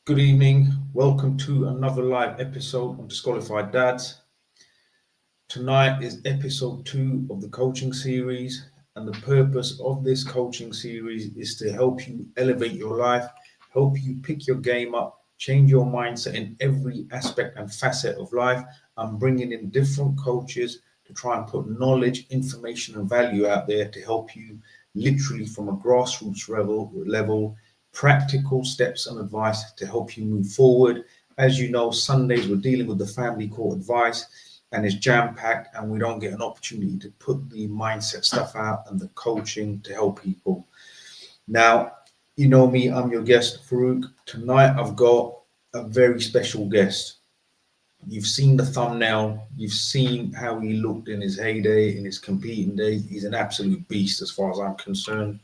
Good evening. Welcome to another live episode of Disqualified Dads. Tonight is episode 2 of the coaching series, and the purpose of this coaching series is to help you elevate your life, help you pick your game up, change your mindset in every aspect and facet of life. I'm bringing in different coaches to try and put knowledge, information, and value out there to help you literally from a grassroots level practical steps and advice to help you move forward. As you know, Sundays we're dealing with the family court advice and it's jam packed, and we don't get an opportunity to put the mindset stuff out and the coaching to help people. Now, you know me, I'm your guest, Farouk. Tonight I've got a very special guest. You've seen the thumbnail, you've seen how he looked in his heyday, in his competing days. He's an absolute beast as far as I'm concerned.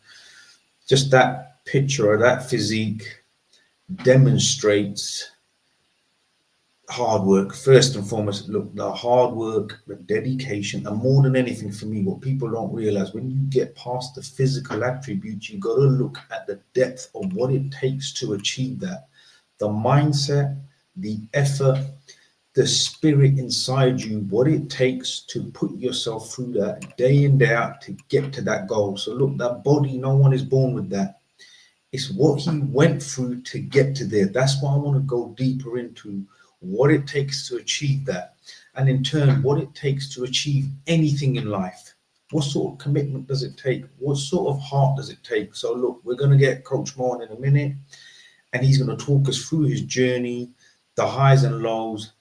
Just that picture or that physique demonstrates hard work. First and foremost, look, the hard work, the dedication, and more than anything for me, what people don't realize, when you get past the physical attributes, you got to look at the depth of what it takes to achieve that. The mindset, the effort, the spirit inside you, what it takes to put yourself through that day in, day out to get to that goal. So look, that body, no one is born with that. It's what he went through to get to there. That's what I want to go deeper into, what it takes to achieve that. And in turn, what it takes to achieve anything in life. What sort of commitment does it take? What sort of heart does it take? So look, we're going to get Coach Mo on in a minute, and he's going to talk us through his journey, the highs and lows,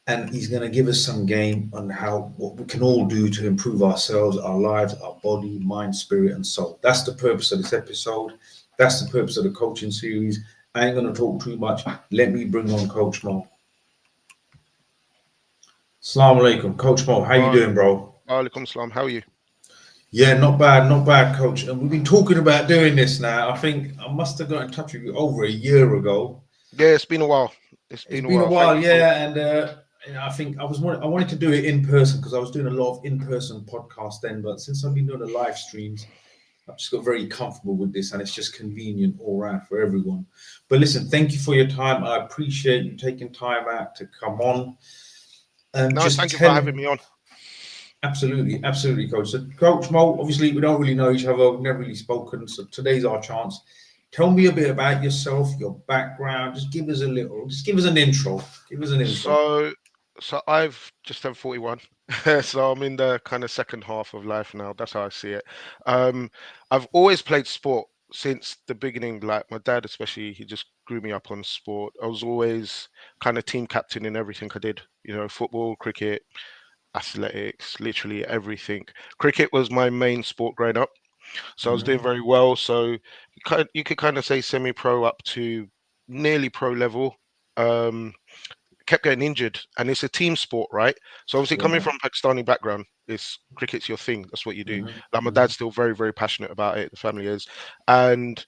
and he's going to give us some game on how what we can all do to improve ourselves, our lives, our body, mind, spirit, and soul. That's the purpose of this episode. That's the purpose of the coaching series. I ain't going to talk too much. Let me bring on Coach Mo. Assalamu alaikum, Coach Mo. How you doing, bro? Alaikum salam. How are you? Yeah, not bad, Coach. And we've been talking about doing this now. I think I must have got in touch with you over a year ago. Yeah, it's been a while. It's It's been a been a while. Thank while, you for. yeah, and I think I wanted to do it in person because I was doing a lot of in person podcasts then. But since I've been doing the live streams, I've just got very comfortable with this, and it's just convenient all around for everyone. But listen, thank you for your time. I appreciate you taking time out to come on and No, just thank you for tell. having me on. Absolutely, absolutely, Coach. So, Coach Mo, obviously, we don't really know each other. We've never really spoken. So, today's our chance. Tell me a bit about yourself, your background. Just give us an intro. Give us an intro. So, so I've just turned 41. So I'm in the kind of second half of life now. That's how I see it. Um, I've always played sport since the beginning. Like my dad, especially, he just grew me up on sport. I was always kind of team captain in everything I did. Football, cricket, athletics, literally everything. Cricket was my main sport growing up. So I was doing Mhm. very well. So you could kind of say semi-pro up to nearly pro level. Um, Kept getting injured, and it's a team sport, right? So obviously, coming Yeah. from Pakistani background, it's cricket's your thing. That's what you do. Mhm. Like my Mhm. dad's still very, very passionate about it. The family is, and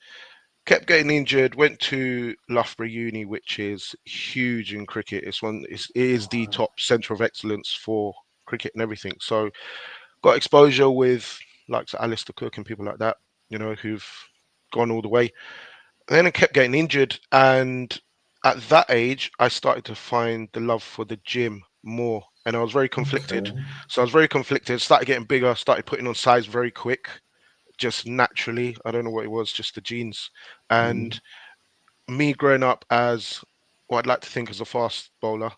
kept getting injured. Went to Loughborough Uni, which is huge in cricket. It is the Wow. top centre of excellence for cricket and everything. So got exposure with like Alistair Cook and people like that, who've gone all the way. And then I kept getting injured, and at that age, I started to find the love for the gym more, and I was very conflicted. Okay. So I was very conflicted. Started getting bigger, started putting on size very quick, just naturally. I don't know what it was, just the genes. Mhm. And me growing up as what I'd like to think as a fast bowler,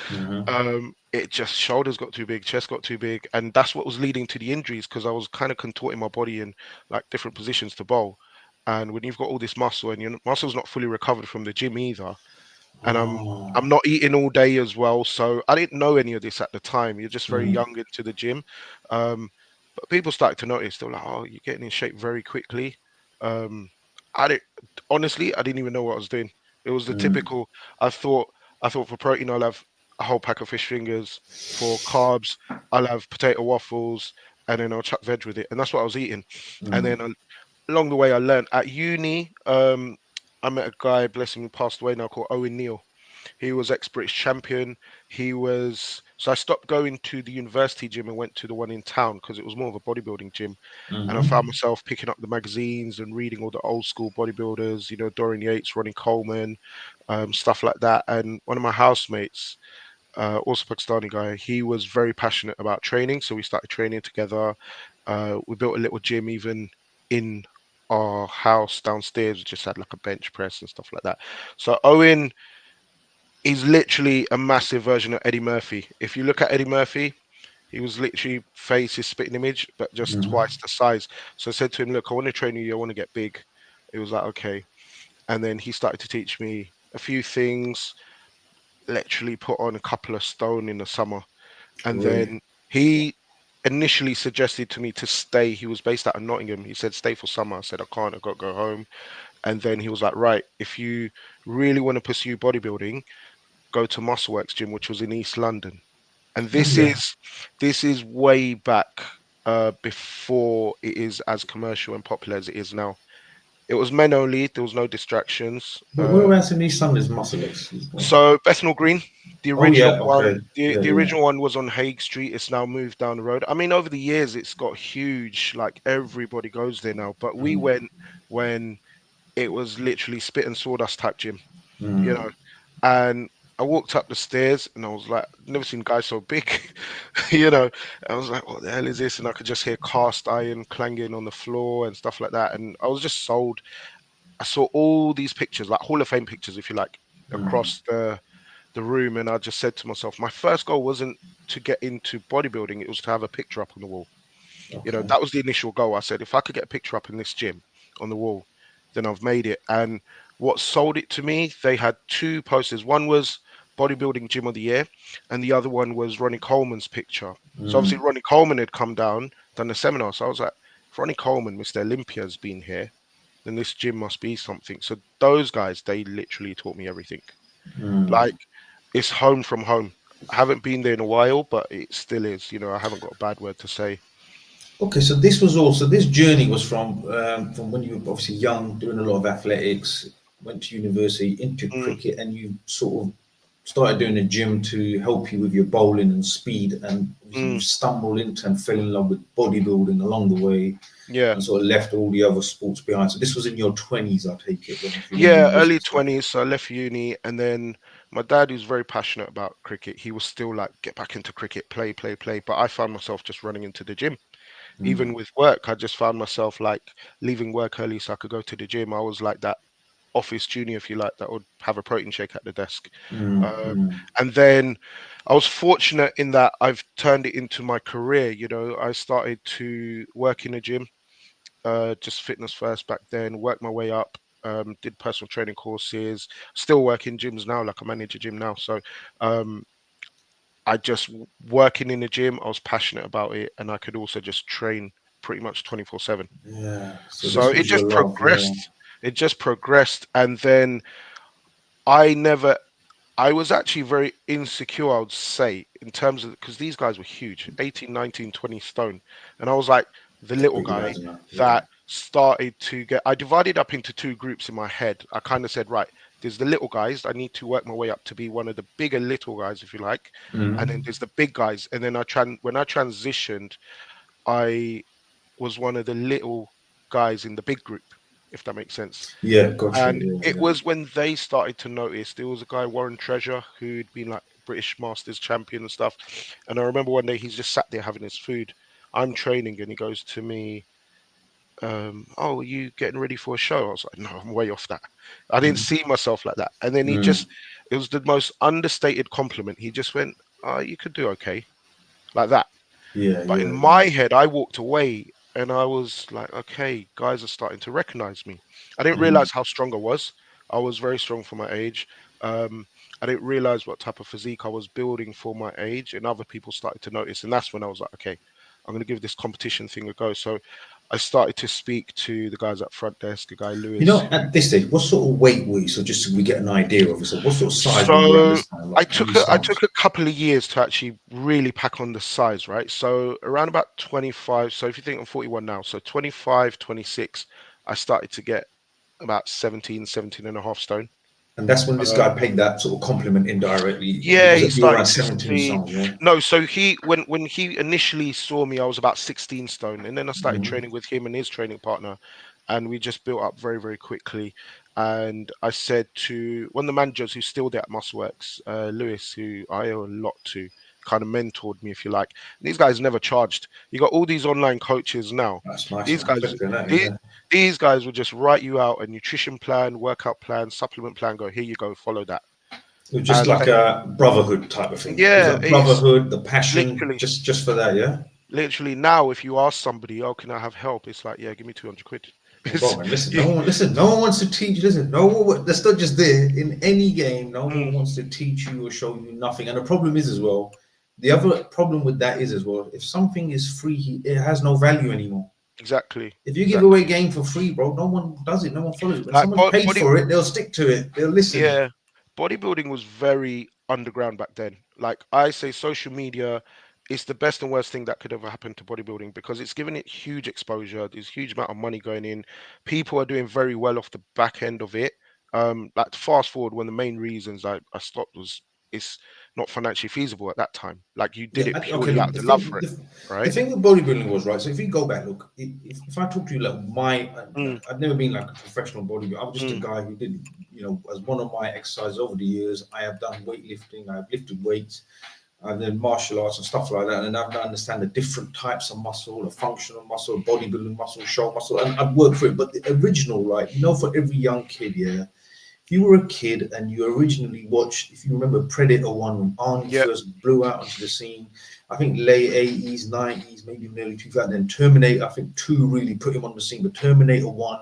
Mhm. it just shoulders got too big, chest got too big, and that's what was leading to the injuries because I was kind of contorting my body in like different positions to bowl. And when you've got all this muscle and your muscle's not fully recovered from the gym either, and Oh. I'm not eating all day as well, so I didn't know any of this at the time. You're just very Mm. young into the gym, um, but people started to notice. They're like, "Oh, you're getting in shape very quickly." Um, I didn't honestly, I didn't even know what I was doing. It was the Mm. typical. I thought, I thought for protein I'll have a whole pack of fish fingers. For carbs, I'll have potato waffles, and then I'll chuck veg with it, and that's what I was eating. And Mm. then along the way, I learned at uni. I met a guy, bless him, who passed away now, called Owen Neal. He was ex-British champion. He was so I stopped going to the university gym and went to the one in town because it was more of a bodybuilding gym. And I found Mm-hmm. myself picking up the magazines and reading all the old school bodybuilders, Dorian Yates, Ronnie Coleman, stuff like that. And one of my housemates, also Pakistani guy, he was very passionate about training. So we started training together. We built a little gym even in our house downstairs. We just had like a bench press and stuff like that. So Owen is literally a massive version of Eddie Murphy. If you look at Eddie Murphy, he was literally face his spitting image, but just twice the size. So I said to him, "Look, I want to train you. I want to get big." It was like, okay. And then he started to teach me a few things, literally put on a couple of stone in the summer. And Really? then he initially suggested to me to stay. He was based out of Nottingham. He said, stay for summer. I said, I can't, I got to go home. And then he was like, right, if you really want to pursue bodybuilding, go to Muscleworks Gym, which was in East London. And Oh yeah. this is way back before it is as commercial and popular as it is now. It was men only. There was no distractions. Whereabouts in East London is Muscle-X? So Bethnal Green, the Oh original yeah. one, Okay. the, Yeah, the yeah. original one was on Hague Street. It's now moved down the road. I mean, over the years, it's got huge. Like everybody goes there now. But we Mm, went when it was literally spit and sawdust type gym, you mm, know. And I walked up the stairs and I was like, never seen guys so big, you know. I was like, what the hell is this? And I could just hear cast iron clanging on the floor and stuff like that. And I was just sold. I saw all these pictures, like Hall of Fame pictures, if you like, mm. across the room, and I just said to myself, my first goal wasn't to get into bodybuilding, it was to have a picture up on the wall. Okay. That was the initial goal. I said, if I could get a picture up in this gym on the wall, then I've made it. And what sold it to me, they had two posters. One was bodybuilding gym of the year, and the other one was Ronnie Coleman's picture. So obviously Mm, Ronnie Coleman had come down, done the seminar. So I was like, if Ronnie Coleman, Mr. Olympia, has been here, then this gym must be something. So those guys, they literally taught me everything. mm. Like it's home from home. I haven't been there in a while, but it still is. I haven't got a bad word to say. Okay, so this was also this journey was from when you were obviously young, doing a lot of athletics, went to university, into Mm, cricket, and you sort of started doing a gym to help you with your bowling and speed, and obviously you mm, stumbled into and fell in love with bodybuilding along the way, yeah, and sort of left all the other sports behind. So this was in your 20s, I take it, when you're in yeah. university Early and stuff. 20s. So I left uni, and then my dad, who's very passionate about cricket, he was still like, get back into cricket, play, play, play. But I found myself just running into the gym. Even Mm, with work, I just found myself like leaving work early so I could go to the gym. I was like that office junior, if you like, that would have a protein shake at the desk. mm, Um, mm. and then I was fortunate in that I've turned it into my career. I started to work in a gym, just fitness first back then, worked my way up. Did personal training courses, still work in gyms now, like I manage a gym now. So um, I just working in the gym, I was passionate about it, and I could also just train pretty much 24/7. Yeah. So So this it was your just love, yeah. progressed. It just progressed, and then I never I was actually very insecure, I would say, in terms of because these guys were huge, 18, 19, 20 stone. And I was like the The little big guy lads now, yeah. that started to get, I divided up into two groups in my head. I kind of said, right, there's the little guys. I need to work my way up to be one of the bigger little guys, if you like. And then Mm. there's the big guys. And then when I transitioned, I was one of the little guys in the big group, if that makes sense. Yeah, gotcha. And Yeah, it yeah. was when they started to notice. There was a guy, Warren Treasure, who'd been like British Masters champion and stuff. And I remember one day he's just sat there having his food. I'm training, and he goes to me, "Oh, are you getting ready for a show?" I was like, "No, I'm way off that. I didn't Mm, see myself like that." And then mm. it was the most understated compliment. He just went, "Oh, you could do okay," like that. Yeah, But in yeah. my head, I walked away and I was like, okay, guys are starting to recognize me. I didn't Mm. realize how strong I was. I was very strong for my age. Um, I didn't realize what type of physique I was building for my age, and other people started to notice. And that's when I was like, okay, I'm going to give this competition thing a go. So I started to speak to the guys at front desk, a guy Lewis, At this stage, what sort of weight were you? So just so we get an idea of it. So what sort of size were you at So this time? I Like how many took a, I stones? took a couple of years to actually really pack on the size, right? So around about 25. So if you think I'm 41 now, so 25, 26, I started to get about 17, 17 and a half stone. And that's when this guy Um, paid that sort of compliment indirectly. yeah, he You were started around to 17 see. songs, yeah? No, so he when he initially saw me, I was about 16 stone, and then I started Mhm. training with him and his training partner, and we just built up very, very quickly. And I said to one of the managers who's still there at Muscleworks, Lewis, who I owe a lot to, kind of mentored me, if you like. And these guys never charged. You got all these online coaches now. That's nice, These man. guys, Flipping that, these, yeah. these guys will just write you out a nutrition plan, workout plan, supplement plan. Go, here you go, follow that. It was just And like a brotherhood type of thing. It was yeah, a it's brotherhood, the passion, literally, just for that, yeah. literally now. If you ask somebody, "Oh, can I have help?" It's like, "Yeah, give me 200 quid." Well, bro, It's, man, listen. yeah, No one wants to teach. Listen, no one. That's not just there in any game. No one mm, wants to teach you or show you nothing. And the problem is as well. The other problem with that is as well. If something is free, it has no value anymore. exactly, If you give away exactly. game for free, bro, no one does it. No one follows it. When Like someone's paid for it, they'll stick to it. They'll listen. yeah, bodybuilding was very underground back then. Like I say, social media is the best and worst thing that could ever happen to bodybuilding because it's given it huge exposure. There's huge amount of money going in. People are doing very well off the back end of it. Like to fast forward, one of the main reasons I stopped was it's not financially feasible at that time. Like you did Yeah. it Okay. purely out Look, of the love for it, the right? thing with bodybuilding was right. So if you go back, look, if I talk to you like Mm, I've never been like a professional bodybuilder. I was just a mm, guy who did, as one of my exercises over the years, I have done weightlifting. I've lifted weights. I've done martial arts and stuff like that, and I've understand the different types of muscle, a functional muscle, bodybuilding muscle, show muscle, and I've worked for it. But the original, right? For every young kid, yeah, if you were a kid and you originally watched, if you remember Predator 1 when Arnie yeah, first blew out onto the scene, I think late 80s, 90s, maybe nearly 2000, then Terminator, I think 2 really put him on the scene, but Terminator 1,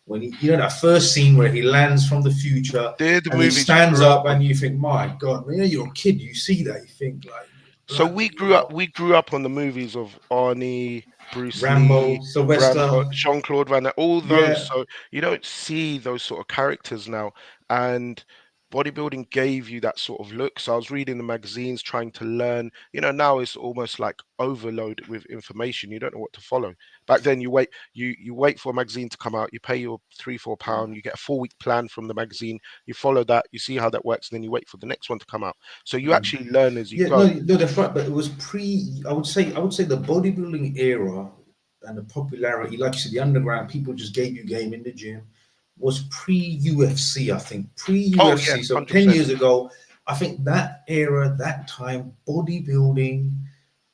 when that first scene where he lands from the future they're the and he movies we stands grew up up on. and you think, my God, you're a kid, you see that, you think, like, So blood, we grew up. We grew up on the movies of Arnie, Bruce Lee, Rambo, Rambo, Sylvester, Jean-Claude Van Damme, all those. yeah. So you don't see those sort of characters now. And bodybuilding gave you that sort of look. So I was reading the magazines, trying to learn. Now it's almost like overload with information. You don't know what to follow. Back then, you wait for a magazine to come out. You pay your £3 or £4. You get a 4 week plan from the magazine. You follow that. You see how that works, and then you wait for the next one to come out. So you actually learn as you Yeah, no, go. no, that's right. But it was pre. I would say the bodybuilding era and the popularity, like you said, the underground people just gave you game in the gym, was pre UFC. I think pre Oh yeah, UFC. So 10 years 100%. ago, I think that era, that time, bodybuilding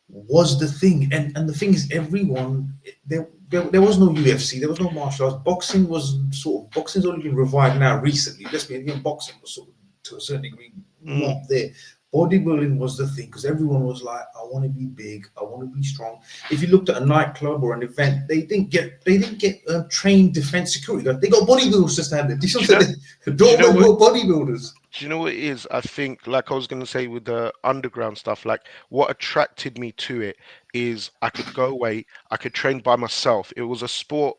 was the thing. And the thing is, everyone there was no UFC, there was no martial arts. Boxing's only been revived now recently. Let's be boxing was sort of to a certain degree Mm, not there. Bodybuilding was the thing because everyone was like, I want to be big, I want to be strong. If you looked at a nightclub or an event, they didn't get trained defense security. They got bodybuilders to stand there. do you know? The Do you know doorman what? got bodybuilders. Do you know what it is? I think, like I was going to say with the underground stuff, like what attracted me to it is I could go away, I could train by myself. It was a sport,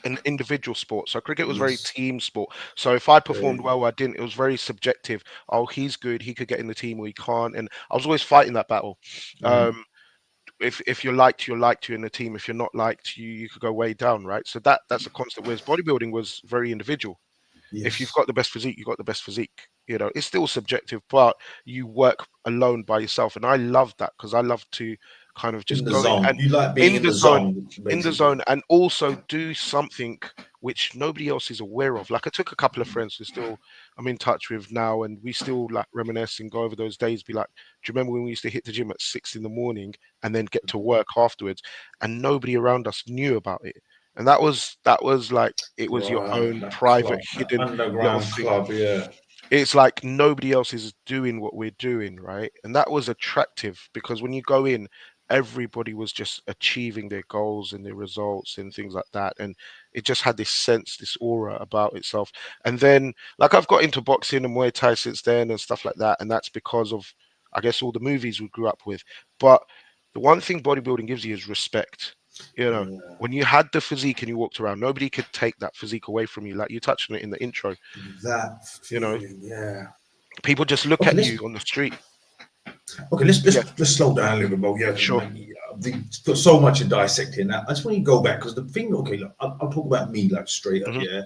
an individual sport. So cricket was very Yes. team sport. So if I performed Very. well, I didn't. It was very subjective. Oh, he's good, he could get in the team, or he can't. And I was always fighting that battle. Mhm. Um, if you're liked, you're liked you in the team. If you're not liked, you could go way down, right? So that's a constant. Whereas bodybuilding was very individual. If you've Yes. got the best physique, you've got the best physique. It's still subjective, but you work alone by yourself. And I love that because I love to kind of In just the go in zone. and You like being in in the the zone, zone, in the basically. zone, and also do something which nobody else is aware of. Like I took a couple of friends who still I'm in touch with now, and we still like reminisce and go over those days. Be like, do you remember when we used to hit the gym at 6 in the morning and then get to work afterwards, and nobody around us knew about it? And that was like it was your Right, own that private club, that hidden little underground thing. club, yeah. It's like nobody else is doing what we're doing, right? And that was attractive because when you go in, everybody was just achieving their goals and their results and things like that. And it just had this sense, this aura about itself. And then, like, I've got into boxing and Muay Thai since then and stuff like that. And that's because of, I guess, all the movies we grew up with. But the one thing bodybuilding gives you is respect. You know, Yeah, when you had the physique and you walked around, nobody could take that physique away from you. Like you touched on it in the intro, that you know, feeling, yeah. people just look Okay, at let's you on the street. okay, let's Yeah, let's, let's slow down a little bit, Bo. Yeah, sure. there's got so much to dissect here now. I just want you to go back because the thing. Okay, look, I'll talk about me like straight up. Hmm. Yeah,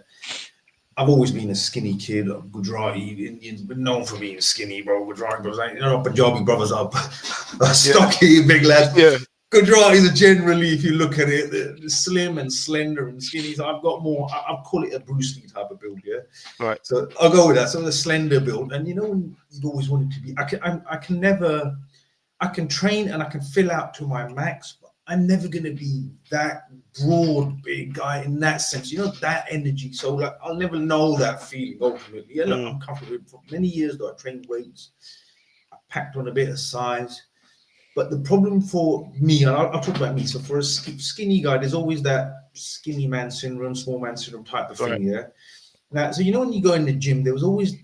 I've always been a skinny kid. Gujarati Indians been known for being skinny, bro. Gujarati brothers, Punjabi brothers are Yeah, stocky, big lads. yeah, Gujaratis are generally, if you look at it, they're slim and slender and skinny. So I've got more. I'll call it a Bruce Lee type of build, yeah. right. So I'll go with that. So the slender build, and when you've always wanted to be, I can never. I can train and I can fill out to my max, but I'm never gonna be that broad, big guy in that sense. That energy. So like, I'll never know that feeling ultimately. Yeah, look, Mm, I'm comfortable with it. For many years though, I trained weights. I packed on a bit of size. But the problem for me, and I'll talk about me. So for a skinny guy, there's always that skinny man syndrome, small man syndrome type of right. thing. Yeah. Now, so when you go in the gym, there's always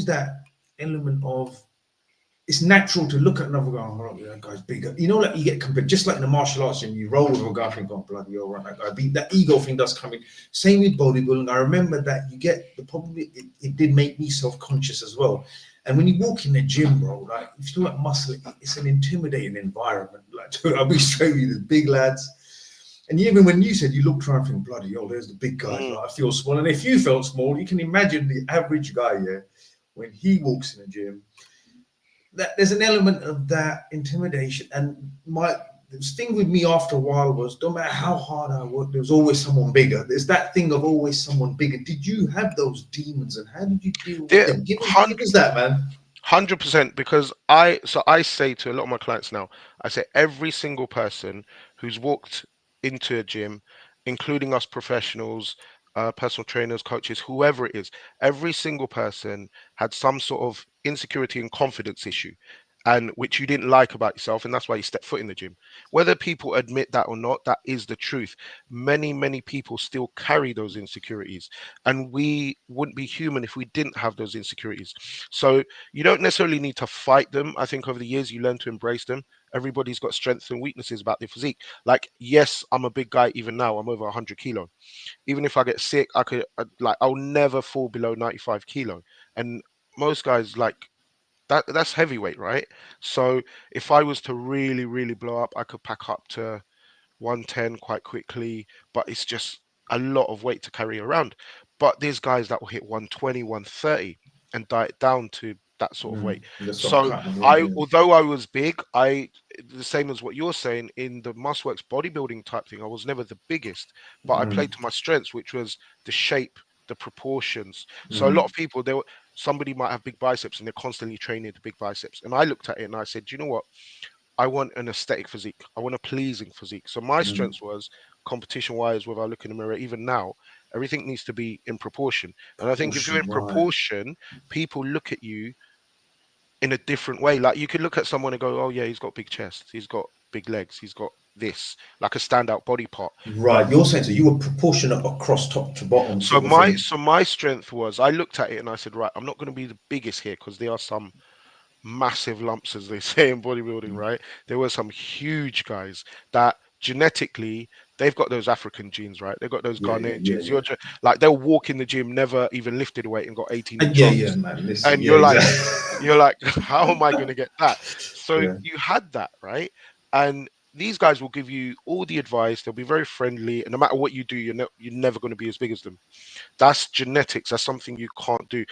that element of it's natural to look at another guy and go, oh, yeah, that guy's bigger. Like you get compared, just like in the martial arts gym, you roll with a guy and think, oh, bloody hell, right, that guy beat. That ego thing does come in. Same with bodybuilding. I remember that you get the probably it did make me self-conscious as well. And when you walk in the gym, bro, like if you talk about muscle, it's an intimidating environment. Like, I'll be straight with you, the big lads. And even when you said you looked around and think, bloody hell, there's the big guys. Mm, Like, I feel small. And if you felt small, you can imagine the average guy, yeah, when he walks in the gym, that there's an element of that intimidation. And the thing with me after a while was, no matter how hard I worked, there was always someone bigger. There's that thing of always someone bigger. Did you have those demons, and how did you deal with there, them? Give us that, man. 100%, because I say to a lot of my clients now, I say every single person who's walked into a gym, including us professionals, personal trainers, coaches, whoever it is, every single person had some sort of insecurity and confidence issue, and which you didn't like about yourself, and that's why you stepped foot in the gym. Whether people admit that or not, that is the truth. Many people still carry those insecurities, and we wouldn't be human if we didn't have those insecurities. So you don't necessarily need to fight them. I think over the years you learn to embrace them. Everybody's got strengths and weaknesses about their physique. Like, yes, I'm a big guy even now. I'm over 100 kilo. Even if I get sick, I'll never fall below 95 kilo. And most guys like that's heavyweight, right? So if I was to really blow up, I could pack up to 110 quite quickly, but it's just a lot of weight to carry around. But there's guys that will hit 120, 130 and diet down to that sort of weight. You just stop So cutting them. Yeah. although I was big, the same as what you're saying in the Muscleworks bodybuilding type thing, I was never the biggest, but I played to my strengths, which was the shape, the proportions. So a lot of people, somebody might have big biceps and they're constantly training the big biceps. And I looked at it and I said, you know what? I want an aesthetic physique. I want a pleasing physique. So my strengths was competition wise, whether I look in the mirror, even now, everything needs to be in proportion. And I think if you're Proportion, in right? proportion, people look at you in a different way. Like you could look at someone and go, oh yeah, he's got big chest, he's got big legs, he's got this, like a standout body part. But Right. You're saying so you were proportionate across top to bottom, so sort of my thing. so my strength was I looked at it and I said, right, I'm not going to be the biggest here because there are some massive lumps, as they say in bodybuilding, right? There were some huge guys that genetically they've got those African genes, right? They've got those Yeah, yeah, Ghanaian yeah, genes. yeah. Like they'll walk in the gym, never even lifted a weight and got 18-inch Yeah, yeah, arms. man. Listen, And yeah, exactly. you're like, how am I going to get that? So Yeah. you had that, right? And these guys will give you all the advice. They'll be very friendly, and no matter what you do, you're never going to be as big as them. That's genetics. That's something you can't do.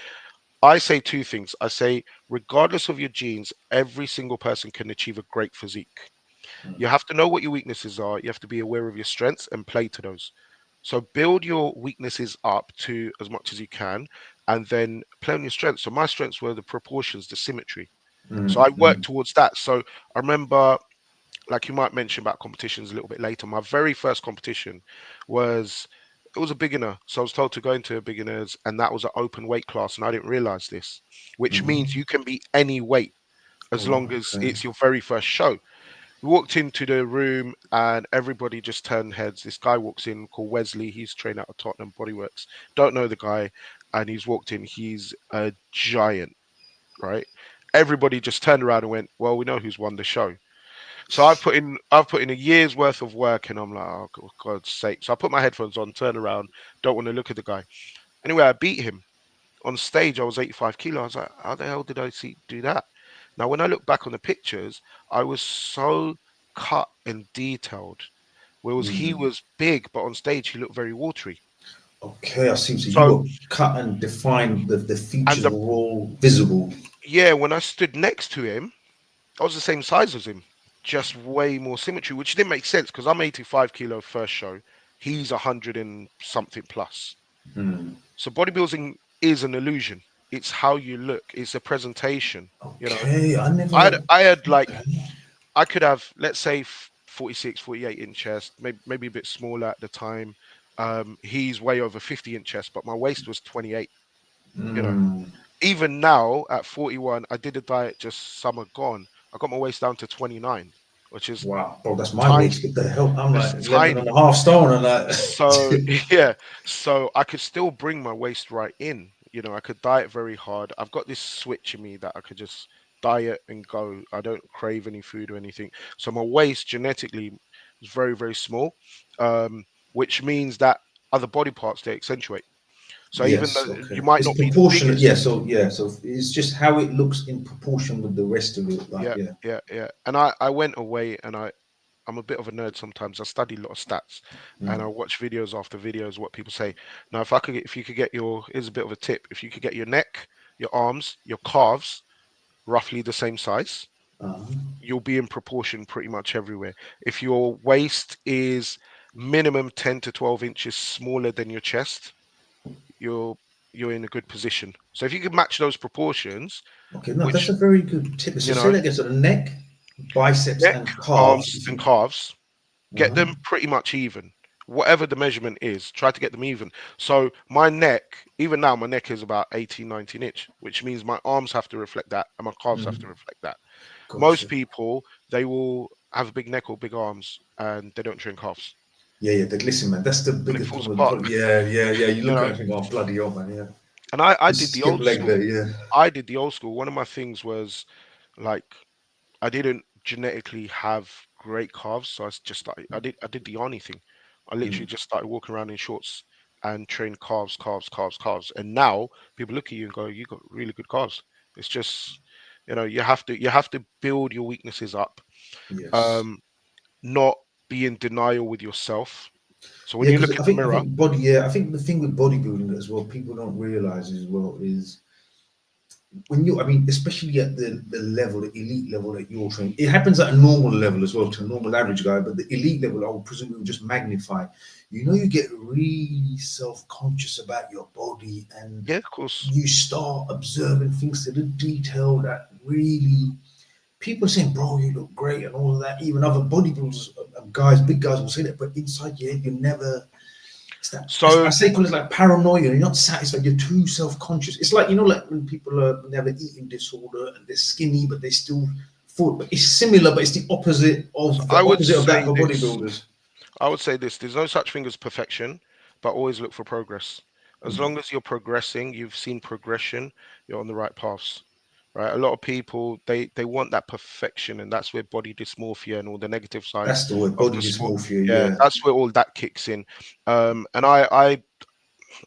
I say two things. I say, regardless of your genes, every single person can achieve a great physique. You have to know what your weaknesses are. You have to be aware of your strengths and play to those. So build your weaknesses up to as much as you can, and then play on your strengths. So my strengths were the proportions, the symmetry. So I worked towards that. So I remember, like you might mention about competitions a little bit later. My very first competition was it was a beginner. So I was told to go into a beginners, and that was an open weight class, and I didn't realize this, which means you can be any weight as All long right. as Okay. it's your very first show. We walked into the room and everybody just turned heads. This guy walks in called Wesley. He's trained out of Tottenham Bodyworks. Don't know the guy. And he's walked in. He's a giant, right? Everybody just turned around and went, well, we know who's won the show. So I've put in a year's worth of work, and I'm like, oh God's sake. So I put my headphones on, turn around, don't want to look at the guy. Anyway, I beat him. On stage, I was 85 kilo. I was like, how the hell did I do that? Now, when I look back on the pictures, I was so cut and detailed. Whereas he was big, but on stage he looked very watery. Okay, I see. So you So, got cut and defined. The and features were all visible. yeah, when I stood next to him, I was the same size as him, just way more symmetry, which didn't make sense because I'm 85 kilo first show. He's 100 and something plus. Hmm. So bodybuilding is an illusion. It's how you look. It's a presentation. You know, Okay, I I never. I had like Okay. I could have, let's say, 46, 48 inch chest, maybe a bit smaller at the time. He's way over 50-inch chest, but my waist was 28. You know, Hmm. even now at 41, I did a diet just summer gone. I got my waist down to 29, which is Wow, bro, that's my waist. tiny. What the hell? I'm It's like 11 and tiny. a half stone and So that. yeah, so I could still bring my waist right in. You know, I could diet very hard. I've got this switch in me that I could just diet and go. I don't crave any food or anything. So my waist genetically is very, very small, which means that other body parts they accentuate. So even Yes, though okay. you might It's not be the proportionate. biggest, So it's just how it looks in proportion with the rest of it. Like, yeah, yeah. yeah. And I went away and I'm a bit of a nerd sometimes. I study a lot of stats and I Mm. watch videos after videos, what people say. Now, if you could get here's a bit of a tip. If you could get your neck, your arms, your calves roughly the same size, Uh-huh. you'll be in proportion pretty much everywhere. If your waist is minimum 10 to 12 inches smaller than your chest, you're you're in a good position. So if you could match those proportions, Okay, no, that's which, a very good tip. So you say know, that again. So the neck, biceps, neck, and calves. arms, If and you, calves, get uh-huh. them pretty much even. Whatever the measurement is, try to get them even. So my neck, even now, my neck is about 18, 19 inch, which means my arms have to reflect that and my calves have to Mm. reflect that. Most Gotcha. people, they will have a big neck or big arms and they don't train calves Yeah, yeah. Listen, man, that's the and it biggest falls problem. apart, Yeah, yeah, yeah. You you look at it know. and think, oh, bloody hell, man. Yeah. And I did Just the skip old leg school. there. Yeah. I did the old school. One of my things was like I didn't genetically have great calves, so just started. I did the Arnie thing. I literally Mm. just started walking around in shorts and train calves, calves, calves, calves. And now people look at you and go, "You got really good calves." It's just, you have to build your weaknesses up, Yes. um, not be in denial with yourself. So when Yeah, you because look in the I mirror, think body. Yeah, I think the thing with bodybuilding as well, people don't realize as well is when you, I mean, especially at the level, the elite level that you're training, it happens at a normal level as well to a normal average guy, but the elite level, I would presume, will just magnify. You know, you get really self conscious about your body and yeah, of course. you start observing things to the detail that really people are saying, bro, you look great and all of that. Even other bodybuilders, guys, big guys will say that, but inside your head, you never it's that I So say call it like paranoia. You're not satisfied. You're too self-conscious. It's like like when people have an eating disorder and they're skinny, but they still full. But it's similar, but it's the I would opposite of that say for this. bodybuilders. I would say this: there's no such thing as perfection, but always look for progress. As Mm. long as you're progressing, you've seen progression, you're on the right paths. Right? A lot of people they want that perfection, and that's where body dysmorphia and all the negative sides That's the word, of body the sport. dysmorphia. Yeah, Yeah, that's where all that kicks in. And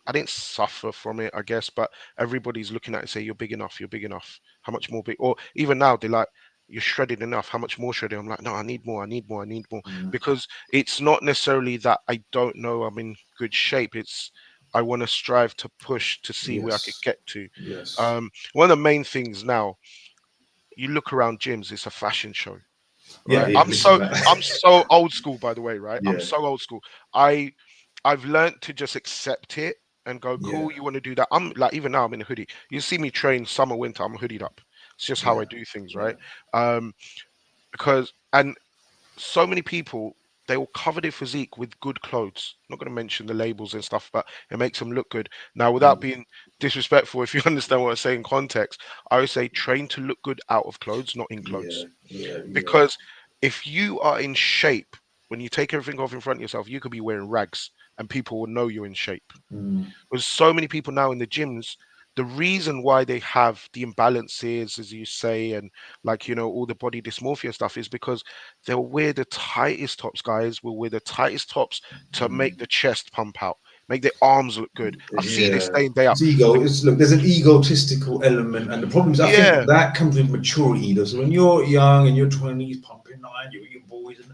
I didn't suffer from it, I guess, but everybody's looking at it and say, you're big enough, you're big enough. How much more big? Or even now, they're like, you're shredded enough. How much more shredded? I'm like, no, I need more, I need more, I need more. mm. Because it's not necessarily that I don't know I'm in good shape. It's I want to strive to push to see where I could Yes, get to. yes, One of the main things now, you look around gyms, it's a fashion show, yeah, right? yeah. Listen, man. I'm so old school, by the way, right? I'm Yeah, so old school. I I've learned to just accept it and go, yeah, cool, you want to do that. I'm like, even now I'm in a hoodie. You see me train summer, winter, I'm hoodied up. It's just how yeah, I do things, yeah. right? Um, because and so many people they will cover their physique with good clothes. I'm not going to mention the labels and stuff, but it makes them look good. Now, without Mm. being disrespectful, if you understand what I say in context, I would say train to look good out of clothes, not in Yeah, clothes. yeah, yeah. Because if you are in shape, when you take everything off in front of yourself, you could be wearing rags and people will know you're in shape. Mm. There's so many people now in the gyms. The reason why they have the imbalances, as you say, and like all the body dysmorphia stuff is because they'll wear the tightest tops, guys. Will wear the tightest tops to make the chest pump out, make their arms look good. I see this Yeah, day in day out. it's ego. The- It's look. There's an egotistical element, and the problem is, I think yeah, that comes with maturity. Though, so when you're young and you're 20s, pumping iron, you're your boys, and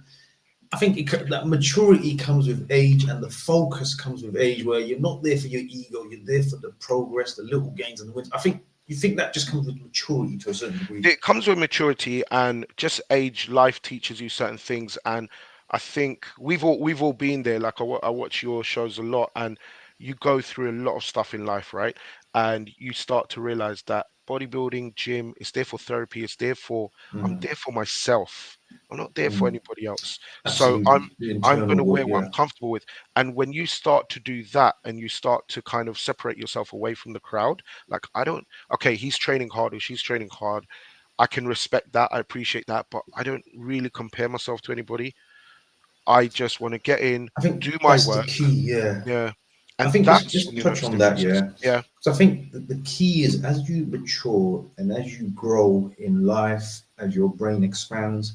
I think that maturity comes with age, and the focus comes with age, where you're not there for your ego, you're there for the progress, the little gains and the wins. I think you think that just comes with maturity to a certain degree. It comes with maturity and just age. Life teaches you certain things, and I think we've all been there. Like I watch your shows a lot, and you go through a lot of stuff in life, right? And you start to realize that bodybuilding, gym, is there for therapy. It's there for I'm Mm, there for myself. I'm not there for mm, anybody else. So I'm absolutely, the I'm internal gonna work, wear what I'm yeah. comfortable with. And when you start to do that, and you start to kind of separate yourself away from the crowd, like I don't. Okay, he's training hard or she's training hard. I can respect that. I appreciate that, but I don't really compare myself to anybody. I just want to get in, I think do my that's the work. key, yeah. Yeah. I And think that's just when you touch notice on that, differences. yeah. Yeah. So I think the key is as you mature and as you grow in life, as your brain expands,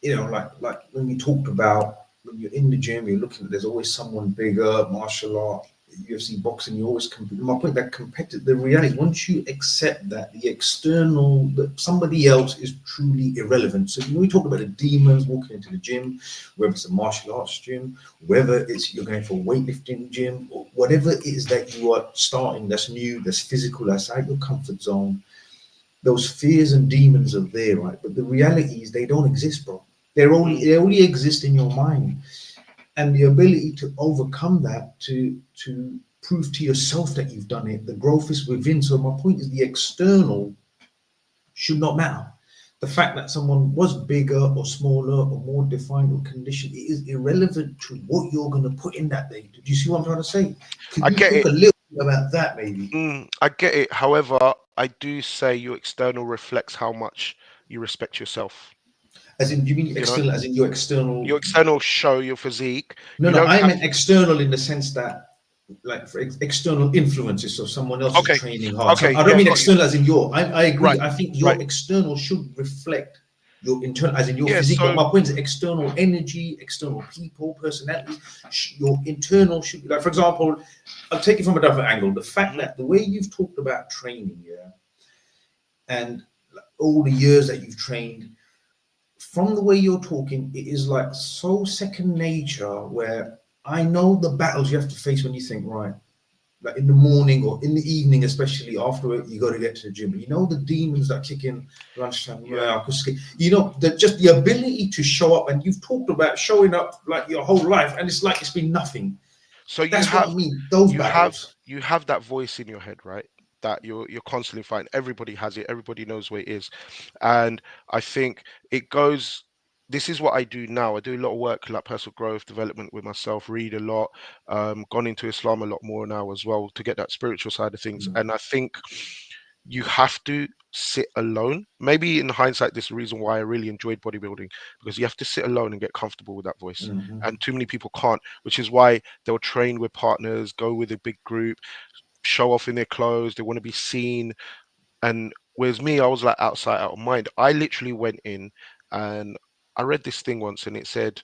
like when we talked about when you're in the gym, you're looking. There's always someone bigger, martial art, UFC, boxing. You always compete. My point that competitive. The reality, once you accept that the external, that somebody else is truly irrelevant. So when we talk about the demons walking into the gym, whether it's a martial arts gym, whether it's you're going for a weightlifting gym, or whatever it is that you are starting, that's new, that's physical, that's out your comfort zone, those fears and demons are there, right? But the reality is they don't exist, bro. Mm. They only exist in your mind, and the ability to overcome that, to prove to yourself that you've done it. The growth is within. So my point is, the external should not matter. The fact that someone was bigger or smaller or more defined or conditioned, it is irrelevant to what you're going to put in that day. Did you see what I'm trying to say? Could I you get talk it. a little bit about that, maybe? I get it. However, I do say your external reflects how much you respect yourself. As in, you mean You know, external, as in your external. your external show your physique. No, You no, don't I have meant external in the sense that, like, for external influences. So someone else is okay, training hard. So okay, I don't yeah, mean got you. external as in your. I agree. Right, I think right. your external should reflect your internal, as in your Yeah, physique. But so my point is, external energy, external people, personality. Your internal should be like, for example, I'll take it from a different angle. The fact mhm. that the way you've talked about training, yeah, and all the years that you've trained, from the way you're talking, it is like so second nature where I know the battles you have to face when you think, right, like in the morning or in the evening, especially after it, you got to get to the gym. You know the demons that kick in lunchtime. Yeah. Just the ability to show up, and you've talked about showing up like your whole life, and it's like it's been nothing. So you That's what have I mean. Those you have battles. you have that voice in your head, right? That you're constantly fighting. Everybody has it. Everybody knows where it is. And I think it goes. This is what I do now. I do a lot of work like personal growth, development with myself, read a lot, gone into Islam a lot more now as well to get that spiritual side of things. Mm, And I think you have to sit alone. Maybe in hindsight, this is the reason why I really enjoyed bodybuilding because you have to sit alone and get comfortable with that voice. mhm. And too many people can't, which is why they'll train with partners, go with a big group, show off in their clothes, they want to be seen. And whereas me, I was like outside, out of mind. I literally went in and I read this thing once and it said,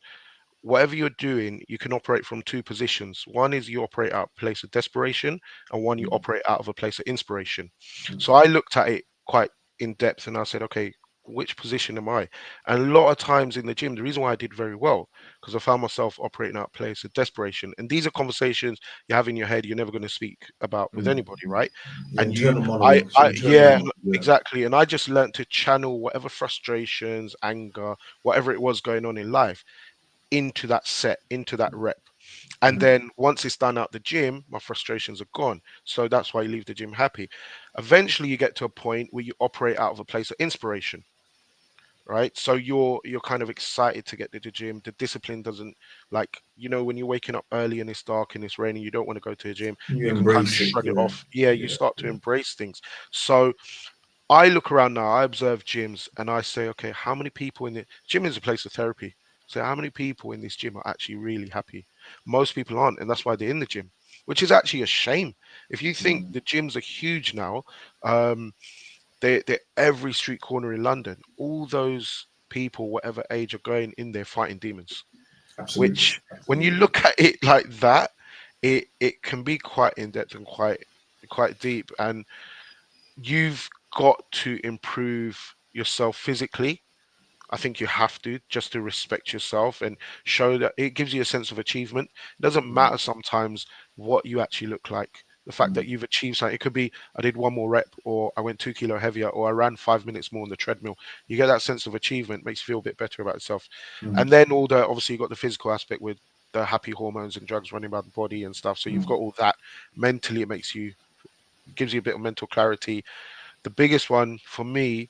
whatever you're doing, you can operate from two positions. One is you operate out of a place of desperation, and one you Mm, operate out of a place of inspiration. So mm, I looked at it quite in depth and I said, okay, which position am I? And a lot of times in the gym, the reason why I did very well, because I found myself operating out of a place of desperation. And these are conversations you have in your head you're never going to speak about with mm. anybody, right? Your And you internal monologue. It's your internal yeah, monologue. Yeah. exactly. And I just learned to channel whatever frustrations, anger, whatever it was going on in life into that set, into that rep. And Mm, then once it's done out the gym, my frustrations are gone. So that's why you leave the gym happy. Eventually you get to a point where you operate out of a place of inspiration, right? So you're kind of excited to get to the gym. The discipline doesn't like, when you're waking up early and it's dark and it's raining, you don't want to go to the gym. you You can kind of embrace it. shrug it Yeah. off. Yeah, you Yeah. start to Yeah. embrace things. So I look around now, I observe gyms and I say, okay, how many people in the gym is a place of therapy. So how many people in this gym are actually really happy? Most people aren't, and that's why they're in the gym, which is actually a shame. If you think Mm. the gyms are huge now, um, they're every street corner in London. All those people, whatever age, are going in there fighting demons. Absolutely. Which, when you Absolutely. look at it like that, it can be quite in depth and quite deep. And you've got to improve yourself physically I think you have to, just to respect yourself and show that it gives you a sense of achievement. It doesn't Mm, matter sometimes what you actually look like. The fact that mm, you've achieved something, it could be I did one more rep, or I went 2 kilo heavier, or I ran 5 minutes more on the treadmill. You get that sense of achievement, makes you feel a bit better about yourself. And mm, then all the, obviously, you got the physical aspect with the happy hormones and drugs running around the body and stuff. So you've got mm. all that. Mentally, it makes you, gives you a bit of mental clarity. The biggest one for me,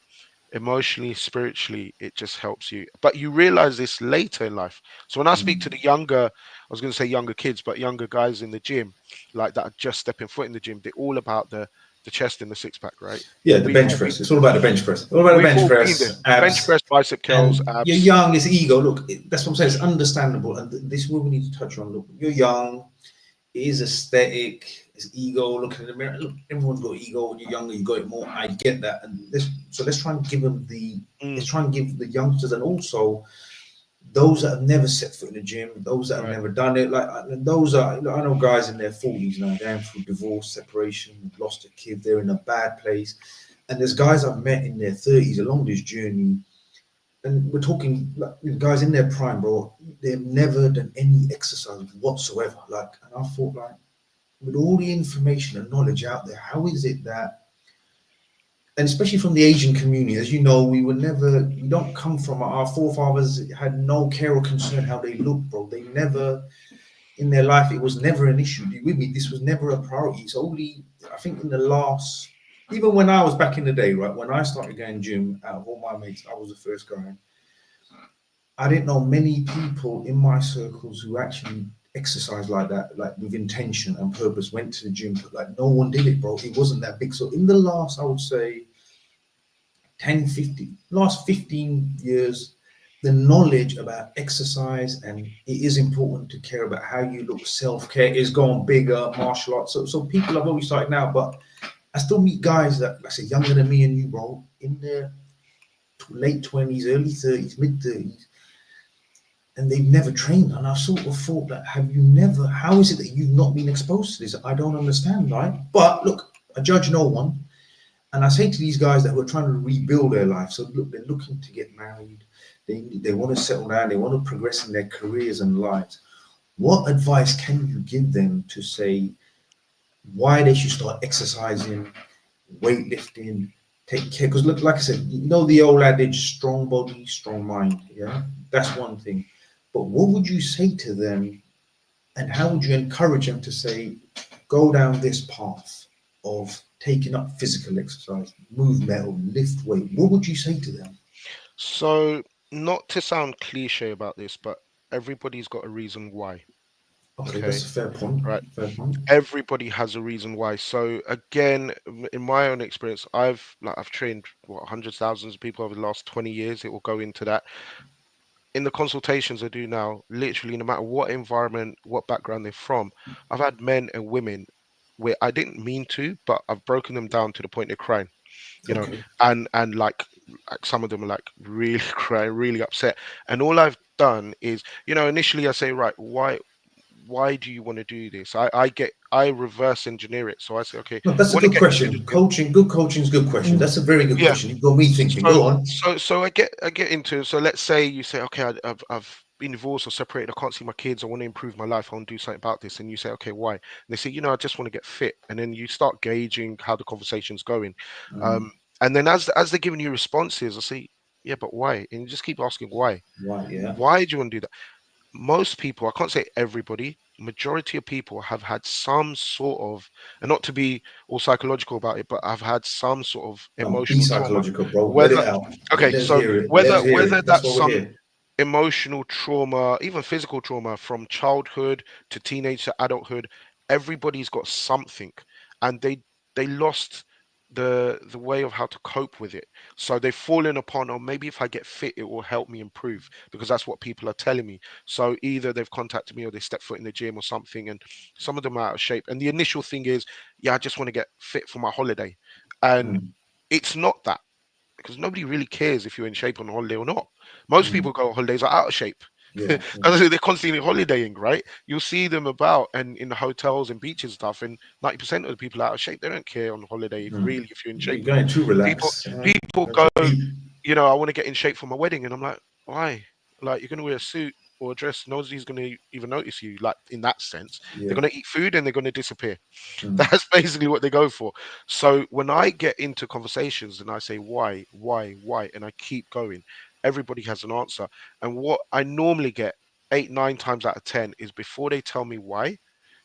emotionally, spiritually, it just helps you. But you realize this later in life. So when I speak to Mm. the younger, I was going to say younger kids, but younger guys in the gym, like that are just stepping foot in the gym, they're all about the chest and the six pack, right? Yeah, the We've bench all been press. there. It's all about the bench press. All about the We've bench all been there. press, Bench abs, press, bicep curls, and you're abs. young. It's ego. Look, that's what I'm saying. It's understandable, and this is what we need to touch on. Look, you're young. It is aesthetic. It's ego. Looking in the mirror. Look, everyone's got ego. When you're younger, you got it more. I get that, and let's try and give them the. Mm, Let's try and give the youngsters, and also those that have never set foot in the gym, those that have right. never done it, like those are, I know guys in their 40s now, going through divorce, separation, lost a kid, they're in a bad place. And there's guys I've met in their 30s along this journey, and we're talking like guys in their prime, bro. They've never done any exercise whatsoever. Like, and I thought, like, with all the information and knowledge out there, how is it that, and especially from the Asian community, as you know, we don't come from, our forefathers had no care or concern how they look, bro. They never, in their life, it was never an issue. You with me? This was never a priority. It's only, I think, in the last, even when I was back in the day, right, when I started going gym, out of all my mates, I was the first guy. I didn't know many people in my circles who actually exercised like that, like with intention and purpose, went to the gym, but like no one did it, bro. It wasn't that big. So in the last, I would say, 10, 50, last 15 years, the knowledge about exercise, and it is important to care about how you look, self-care is going bigger, martial arts. So people have always started now, but I still meet guys that, like I say, younger than me and you, bro, in their late 20s, early 30s, mid 30s, and they've never trained. And I sort of thought that, have you never, how is it that you've not been exposed to this? I don't understand, right? But look, I judge no one. And I say to these guys that were trying to rebuild their life, so look, they're looking to get married, they want to settle down, they want to progress in their careers and lives. What advice can you give them to say why they should start exercising, weightlifting, take care? Because look, like I said, you know the old adage, strong body, strong mind. Yeah, that's one thing. But what would you say to them, and how would you encourage them to say, go down this path of taking up physical exercise, move metal, lift weight? What would you say to them? So, not to sound cliche about this, but everybody's got a reason why. Okay, Okay, that's a fair point. right. Fair point. Everybody has a reason why. So again, in my own experience, I've trained what hundreds, thousands of people over the last 20 years. It will go into that. In the consultations I do now, literally, no matter what environment, what background they're from, I've had men and women where I didn't mean to, but I've broken them down to the point they're crying, you know, Okay. and like some of them are like really crying, really upset. And all I've done is, initially I say, right, why do you want to do this? I reverse engineer it. So I say, okay, No, you that's a want to good get into the question. gym. Good coaching is good question. That's a very good Yeah. question. You've got me thinking. So Go on. so I get into, so let's say you say, okay, I've been divorced or separated, I can't see my kids, I want to improve my life, I want to do something about this. And you say, okay, why? And they say, I just want to get fit. And then you start gauging how the conversation's going. Mm, Um, and then as they're giving you responses, I say, yeah, but why? And you just keep asking why. right. Yeah. Why do you want to do that? Most people, I can't say everybody, majority of people have had some sort of, and not to be all psychological about it, but I've had some sort of No, be emotional trauma. psychological, bro. Let Whether it out. okay, Let's so hear it. whether Let's hear whether it. That's that's what we're some here. emotional trauma, even physical trauma from childhood to teenage to adulthood, everybody's got something, and they lost the way of how to cope with it. So they've fallen upon, or maybe if I get fit, it will help me improve because that's what people are telling me. So either they've contacted me or they step foot in the gym or something, and some of them are out of shape. And the initial thing is, yeah, I just want to get fit for my holiday, and Mm, it's not that because nobody really cares if you're in shape on holiday or not. Most mm, people go on holidays are out of shape. yeah. Yeah. As they're constantly holidaying, right? You'll see them about and in the hotels and beaches and stuff, and 90% of the people are out of shape. They don't care on holiday Mm. really if you're in You're shape or not. going too People relaxed. people Going go, too deep. I want to get in shape for my wedding. And I'm like, why? Like, you're going to wear a suit or a dress. Nobody's going to even notice you. Like, in that sense, they're Yeah. going to eat food and they're going to disappear. Mm, That's basically what they go for. So when I get into conversations and I say, why? And I keep going, everybody has an answer. And what I normally get 8, 9 times out of 10 is before they tell me why,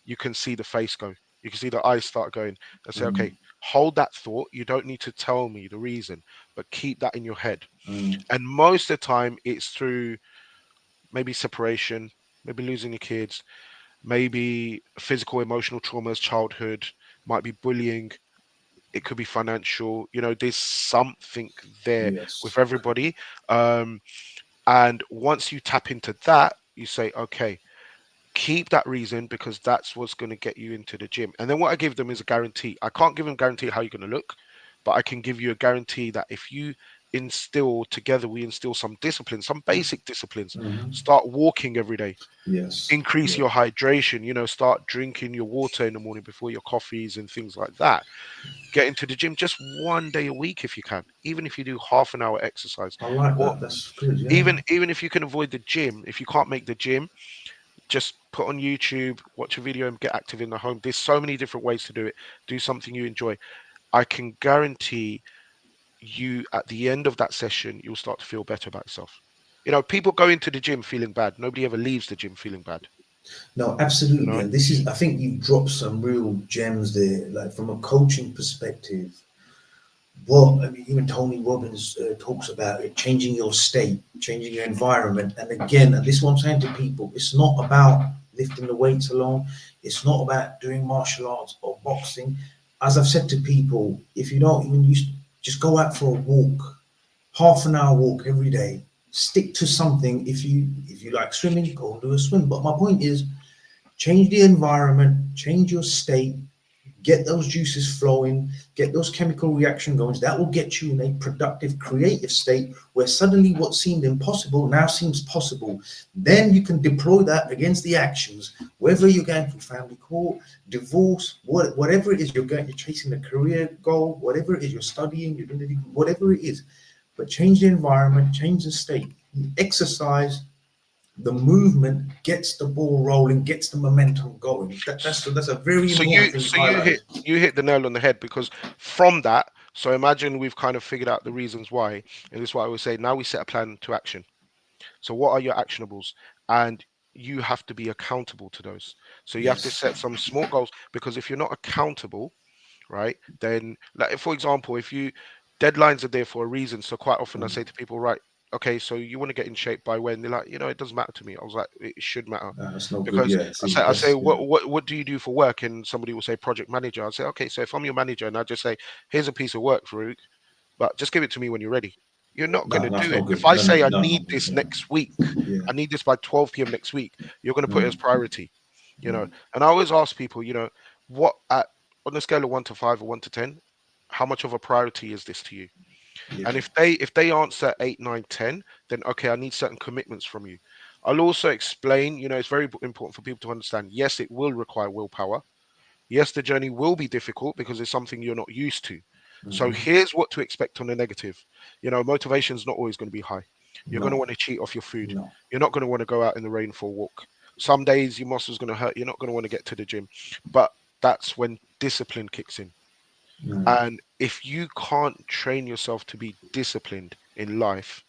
you can see the face go. You can see the eyes start going and say, okay, mm, hold that thought. You don't need to tell me the reason, but keep that in your head. mm. And most of the time, it's through maybe separation, maybe losing your kids, maybe physical, emotional traumas, childhood, might be bullying. It could be financial. There's something there with Yes. everybody. Um, and once you tap into that, you say, okay, keep that reason because that's what's going to get you into the gym. And then what I give them is a guarantee. I can't give them guarantee how you're going to look, but I can give you a guarantee that if you instill together, we instill some discipline, some basic disciplines. Hmm. Start walking every day, Yes. increase Yeah. your hydration, start drinking your water in the morning before your coffees and things like that. Get into the gym just 1 day a week if you can, even if you do half an hour exercise. I like Or that. That's good. Yeah. even if you can avoid the gym, if you can't make the gym, just put on YouTube, watch a video and get active in the home. There's so many different ways to do it. Do something you enjoy. I can guarantee you at the end of that session, you'll start to feel better about yourself. People go into the gym feeling bad. Nobody ever leaves the gym feeling bad, No, you absolutely. know? And this is, I think you've dropped some real gems there. Like from a coaching perspective, well, I mean, even Tony Robbins talks about it, changing your state, changing your environment. And again, and this is what I'm saying to people, it's not about lifting the weights alone. It's not about doing martial arts or boxing. As I've said to people, if you don't even use, just go out for a walk, half an hour walk every day. Stick to something. If you like swimming, go and do a swim. But my point is, change the environment, change your state, get those juices flowing, get those chemical reaction going. That will get you in a productive, creative state where suddenly what seemed impossible now seems possible. Then you can deploy that against the actions, whether you're going through family court, divorce, whatever it is you're chasing a career goal, whatever it is you're studying, you're doing whatever it is. But change the environment, change the state, exercise, the movement gets the ball rolling, gets the momentum going. That's a very So important you thing you've so you hit highlighted. you hit the nail on the head because from that, so imagine we've kind of figured out the reasons why, and this is why I would say now we set a plan to action. So what are your actionables? And you have to be accountable to those. So you have to Yes. set some small goals because if you're not accountable, right, then like for example, if you deadlines are there for a reason. So quite often I say to people, right, okay, so you want to get in shape by when? They're like, it doesn't matter to me. I was like, it should matter That's no good. because Yeah. I See, say, I say, that's yeah. what do you do for work? And somebody will say project manager. I say, okay, so if I'm your manager, and I just say, here's a piece of work, Farouk, but just give it to me when you're ready. You're not going No, to that's do no it. If good. I No, no, say I no, no need good. this Yeah. next week, Yeah. I need this by 12 p.m. next week, you're going to put it as Mm, priority, mm, And I always ask people, what at on a scale of 1 to 5 or 1 to 10, how much of a priority is this to you? yeah. And if they answer 8, 9, 10, then okay, I need certain commitments from you. I'll also explain, it's very important for people to understand. Yes, it will require willpower. Yes, the journey will be difficult because it's something you're not used to. So Hmm. here's what to expect on the negative. Motivation's not always going to be high. You're going to No, want to cheat off your food. no. You're not going to want to go out in the rain for a walk. Some days your muscles going to hurt. You're not going to want to get to the gym. But that's when discipline kicks in. Mm, And if you can't train yourself to be disciplined in life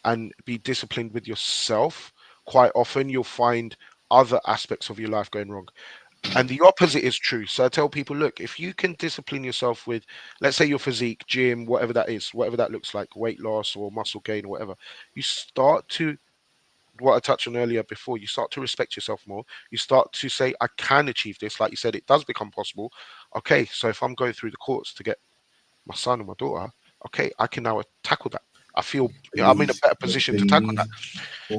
and be disciplined with yourself, quite often you'll find other aspects of your life going wrong. And the opposite is true. So I tell people, look, if you can discipline yourself with, let's say your physique, gym, whatever that is, whatever that looks like, weight loss or muscle gain or whatever, you start to, what I touched on earlier before, you start to respect yourself more. You start to say, I can achieve this. Like you said, it does become possible. Okay, so if I'm going through the courts to get my son and my daughter, okay, I can now tackle that. I feel I'm in a believe. better Yeah, position to tackle that. believe.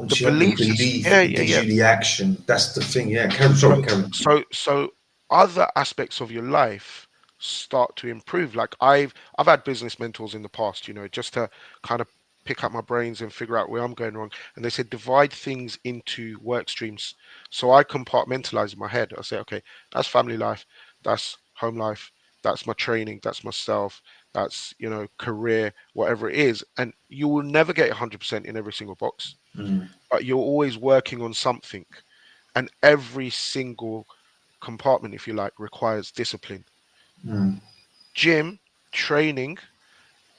The Once you have the belief system, belief, yeah, it yeah, gives yeah. you the action. That's the thing. Yeah. Carry, So, sorry, Carry. so other aspects of your life start to improve. Like I've had business mentors in the past, just to kind of pick up my brains and figure out where I'm going wrong. And they said divide things into work streams. So I compartmentalize in my head. I say, okay, that's family life, that's home life, that's my training, that's myself, that's, career, whatever it is. And you will never get 100% in every single box, Mm, but you're always working on something. And every single compartment, if you like, requires discipline. mm, Gym training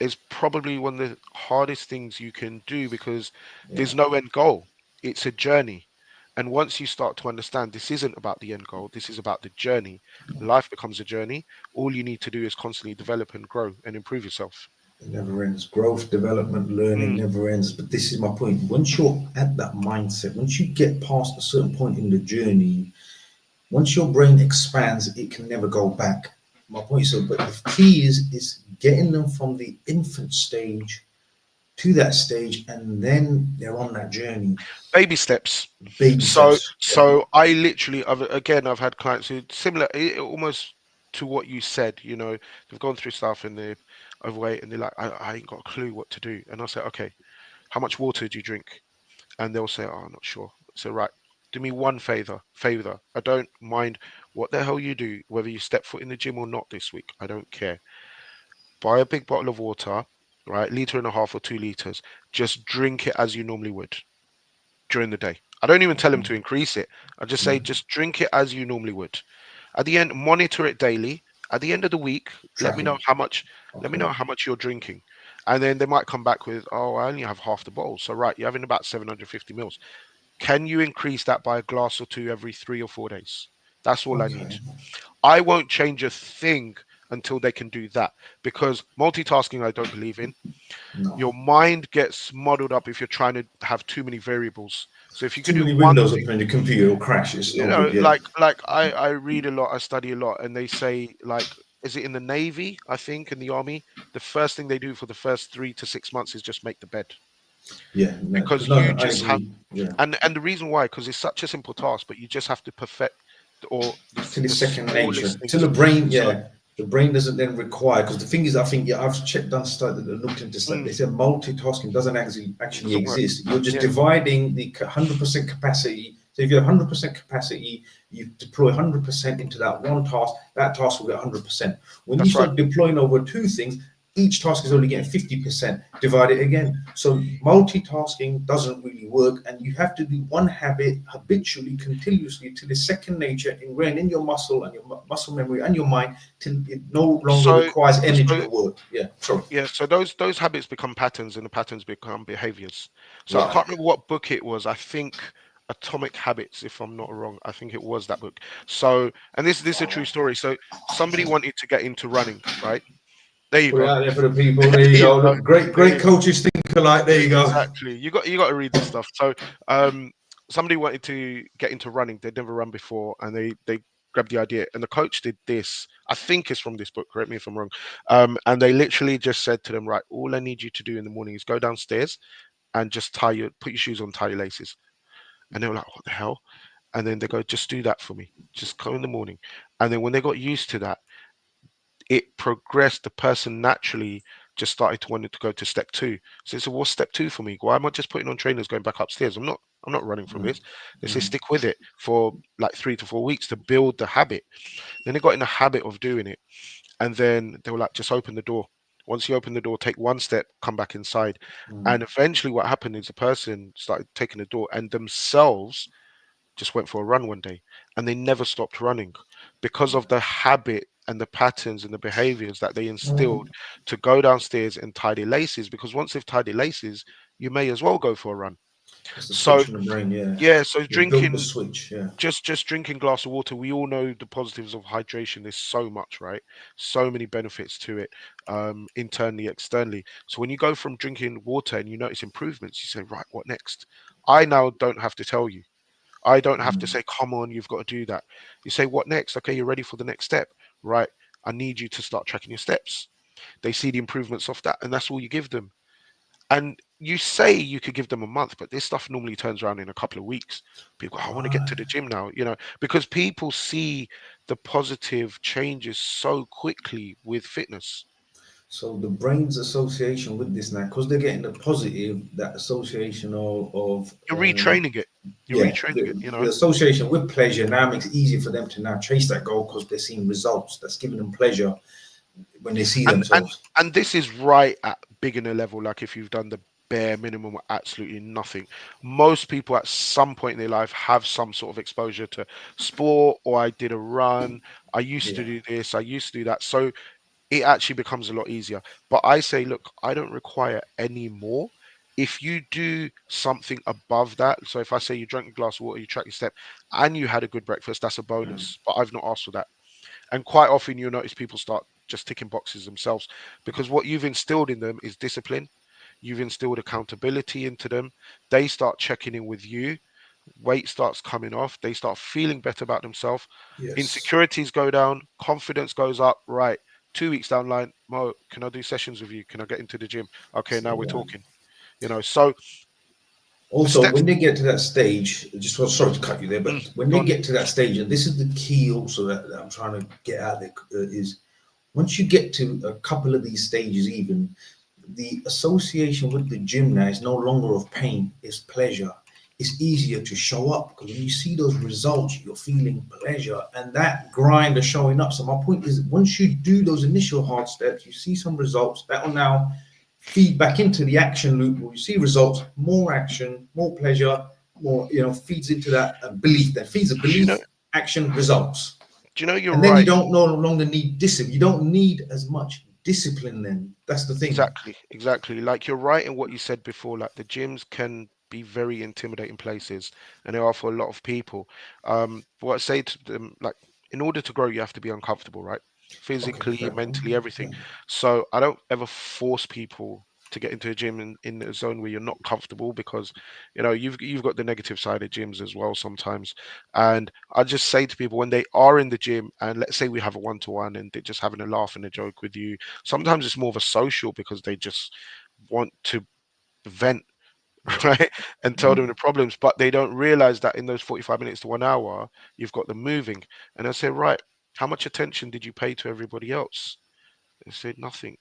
is probably one of the hardest things you can do because yeah, there's no end goal. It's a journey. And once you start to understand this isn't about the end goal, this is about the journey, life becomes a journey. All you need to do is constantly develop and grow and improve yourself. it never ends. Growth, development, learning Mm, never ends. But this is my point. Once you're at that mindset, once you get past a certain point in the journey, once your brain expands, it can never go back. My point is, so, but the key is getting them from the infant stage to that stage, and then they're on that journey. baby steps. Baby So, steps. Yeah. so I literally, I've had clients who similar, almost to what you said. They've gone through stuff and they're overweight, and they're like, I ain't got a clue what to do. And I'll say, okay, how much water do you drink? And they'll say, oh, I'm not sure. So, right, do me one favor. I don't mind what the hell you do, whether you step foot in the gym or not this week. I don't care. Buy a big bottle of water, right, liter and a half or 2 liters. Just drink it as you normally would during the day. I don't even tell them to increase it. I just say, Mm. just drink it as you normally would. At the end, monitor it daily. At the end of the week, let me Track it. know how much. Let me Okay. know how much you're drinking, and then they might come back with, "Oh, I only have half the bottle." So right, you're having about 750 mils. Can you increase that by a glass or two every 3 or 4 days? That's all I need. Okay. I won't change a thing until they can do that because multitasking I don't believe in. No. Your mind gets muddled up if you're trying to have too many variables. So if you could Too do many one windows thing, open in your computer will crash. It's no good. Yeah. like I read a lot, I study a lot, and they say, like, is it in the Navy? I think in the Army, the first thing they do for the first 3 to 6 months is just make the bed Yeah. No, because no, you no, I just have. agree. Yeah. And the reason why, because it's such a simple task, but you just have to perfect or Till the it's second nature. smallest Till the things. brain, So, yeah, the brain doesn't then require. Because the thing is, I think, yeah, I've checked, done study, looked into study. mm, They said multitasking doesn't actually doesn't work. exist. You're just Yeah, dividing the 100% capacity. So if you have 100% capacity, you deploy 100% into that one task. That task will get 100%. When you that's right. start deploying over two things, each task is only getting 50%. Divide it again. So multitasking doesn't really work, and you have to do one habit habitually, continuously, till it's second nature, ingrained in your muscle and your muscle memory and your mind, till it no longer So, requires energy so to work. Yeah, sorry. yeah, so those habits become patterns, and the patterns become behaviors. So I Right. can't remember what book it was. I think Atomic Habits, if I'm not wrong. I think it was that book. So, and this is a true story. So somebody wanted to get into running, right? There you Put it go. out there for the people. There There you you go. go. Look, great, There great you go. coaches think alike. There you go. Exactly. You got to read this stuff. So, um, somebody wanted to get into running. They'd never run before, and they grabbed the idea. And the coach did this. I think it's from this book. Correct me if I'm wrong. And they literally just said to them, right, all I need you to do in the morning is go downstairs and just put your shoes on, tie your laces. And they were like, what the hell? And then they go, just do that for me. Just go in the morning. And then when they got used to that, it progressed. The person naturally just started to want to go to step two. So they said, what's step two for me? Why am I just putting on trainers going back upstairs? I'm not running from Mm, this. They say mm, stick with it for like 3 to 4 weeks to build the habit. Then they got in the habit of doing it. And then they were like, just open the door. Once you open the door, take one step, come back inside. mm. And eventually what happened is the person started taking the door and themselves just went for a run one day and they never stopped running because of the habit and the patterns and the behaviors that they instilled to go downstairs and tie their laces, because once they've tied their laces you may as well go for a run. That's the So switch in the brain. Yeah, yeah, so you built the drinking, switch. Yeah. just drinking glass of water, we all know the positives of hydration. There's so much, right? So many benefits to it, internally, externally. So when you go from drinking water and you notice improvements, you say, right, what next? I now don't have to tell you. I don't have to Mm. say, come on, you've got to do that. You say, what next? Okay, you're ready for the next step, right? I need you to start tracking your steps. They see the improvements of that, and that's all you give them. And you say you could give them a month, but this stuff normally turns around in a couple of weeks. People go, I want to get to Right. the gym now, because people see the positive changes so quickly with fitness. So the brain's association with this now, because they're getting the positive, that association of You're retraining it. You're yeah, retraining it, the association with pleasure now makes it easier for them to now chase that goal because they're seeing results. That's giving them pleasure. when they see and and themselves. and this is right at beginner level. Like if you've done the bare minimum or absolutely nothing, most people at some point in their life have some sort of exposure to sport, or I did a run, I used to Yeah. do this, I used to do that. So it actually becomes a lot easier. But I say, look, I don't require any more. If you do something above that, so if I say you drank a glass of water, you track your step, and you had a good breakfast, that's a Mm. bonus. But I've not asked for that. And quite often you'll notice people start just ticking boxes themselves, because what you've instilled in them is discipline. You've instilled accountability into them. They start checking in with you. Weight starts coming off. They start feeling better about themselves. Yes. Insecurities go down. Confidence goes up. Right. 2 weeks down the line, Mo, can I do sessions with you? Can I get into the gym? Okay, See now we're that. talking. So the Also, steps. when they get to that stage, just sorry to cut you there, Mm, but when go they on. get to that stage, and this is the key also that I'm trying to get out there, is once you get to a couple of these stages, even the association with the gym now is no longer of pain, it's pleasure. It's easier to show up because when you see those results, you're feeling pleasure and that grind is showing up. So, my point is, once you do those initial hard steps, you see some results that will now feed back into the action loop where you see results, more action, more pleasure, more, feeds into that belief, that feeds a Do you know? belief, action, results. Do you know you're And then you right? don't no longer need discipline. You don't need as much discipline then. That's the thing. Exactly, exactly. Like you're right in what you said before. Like the gyms can be very intimidating places, and they are for a lot of people. What I say to them, like, in order to grow, you have to be uncomfortable, right? Okay, Physically, fair point. mentally, everything. Yeah. So I don't ever force people to get into a gym in a zone where you're not comfortable, because you've got the negative side of gyms as well sometimes. And I just say to people when they are in the gym, and let's say we have a one-to-one and they're just having a laugh and a joke with you. Sometimes it's more of a social because they just want to vent, Yeah. right? And tell Mm. them the problems, but they don't realize that in those 45 minutes to 1 hour, you've got them moving. And I say, right, how much attention did you pay to everybody else? They said nothing.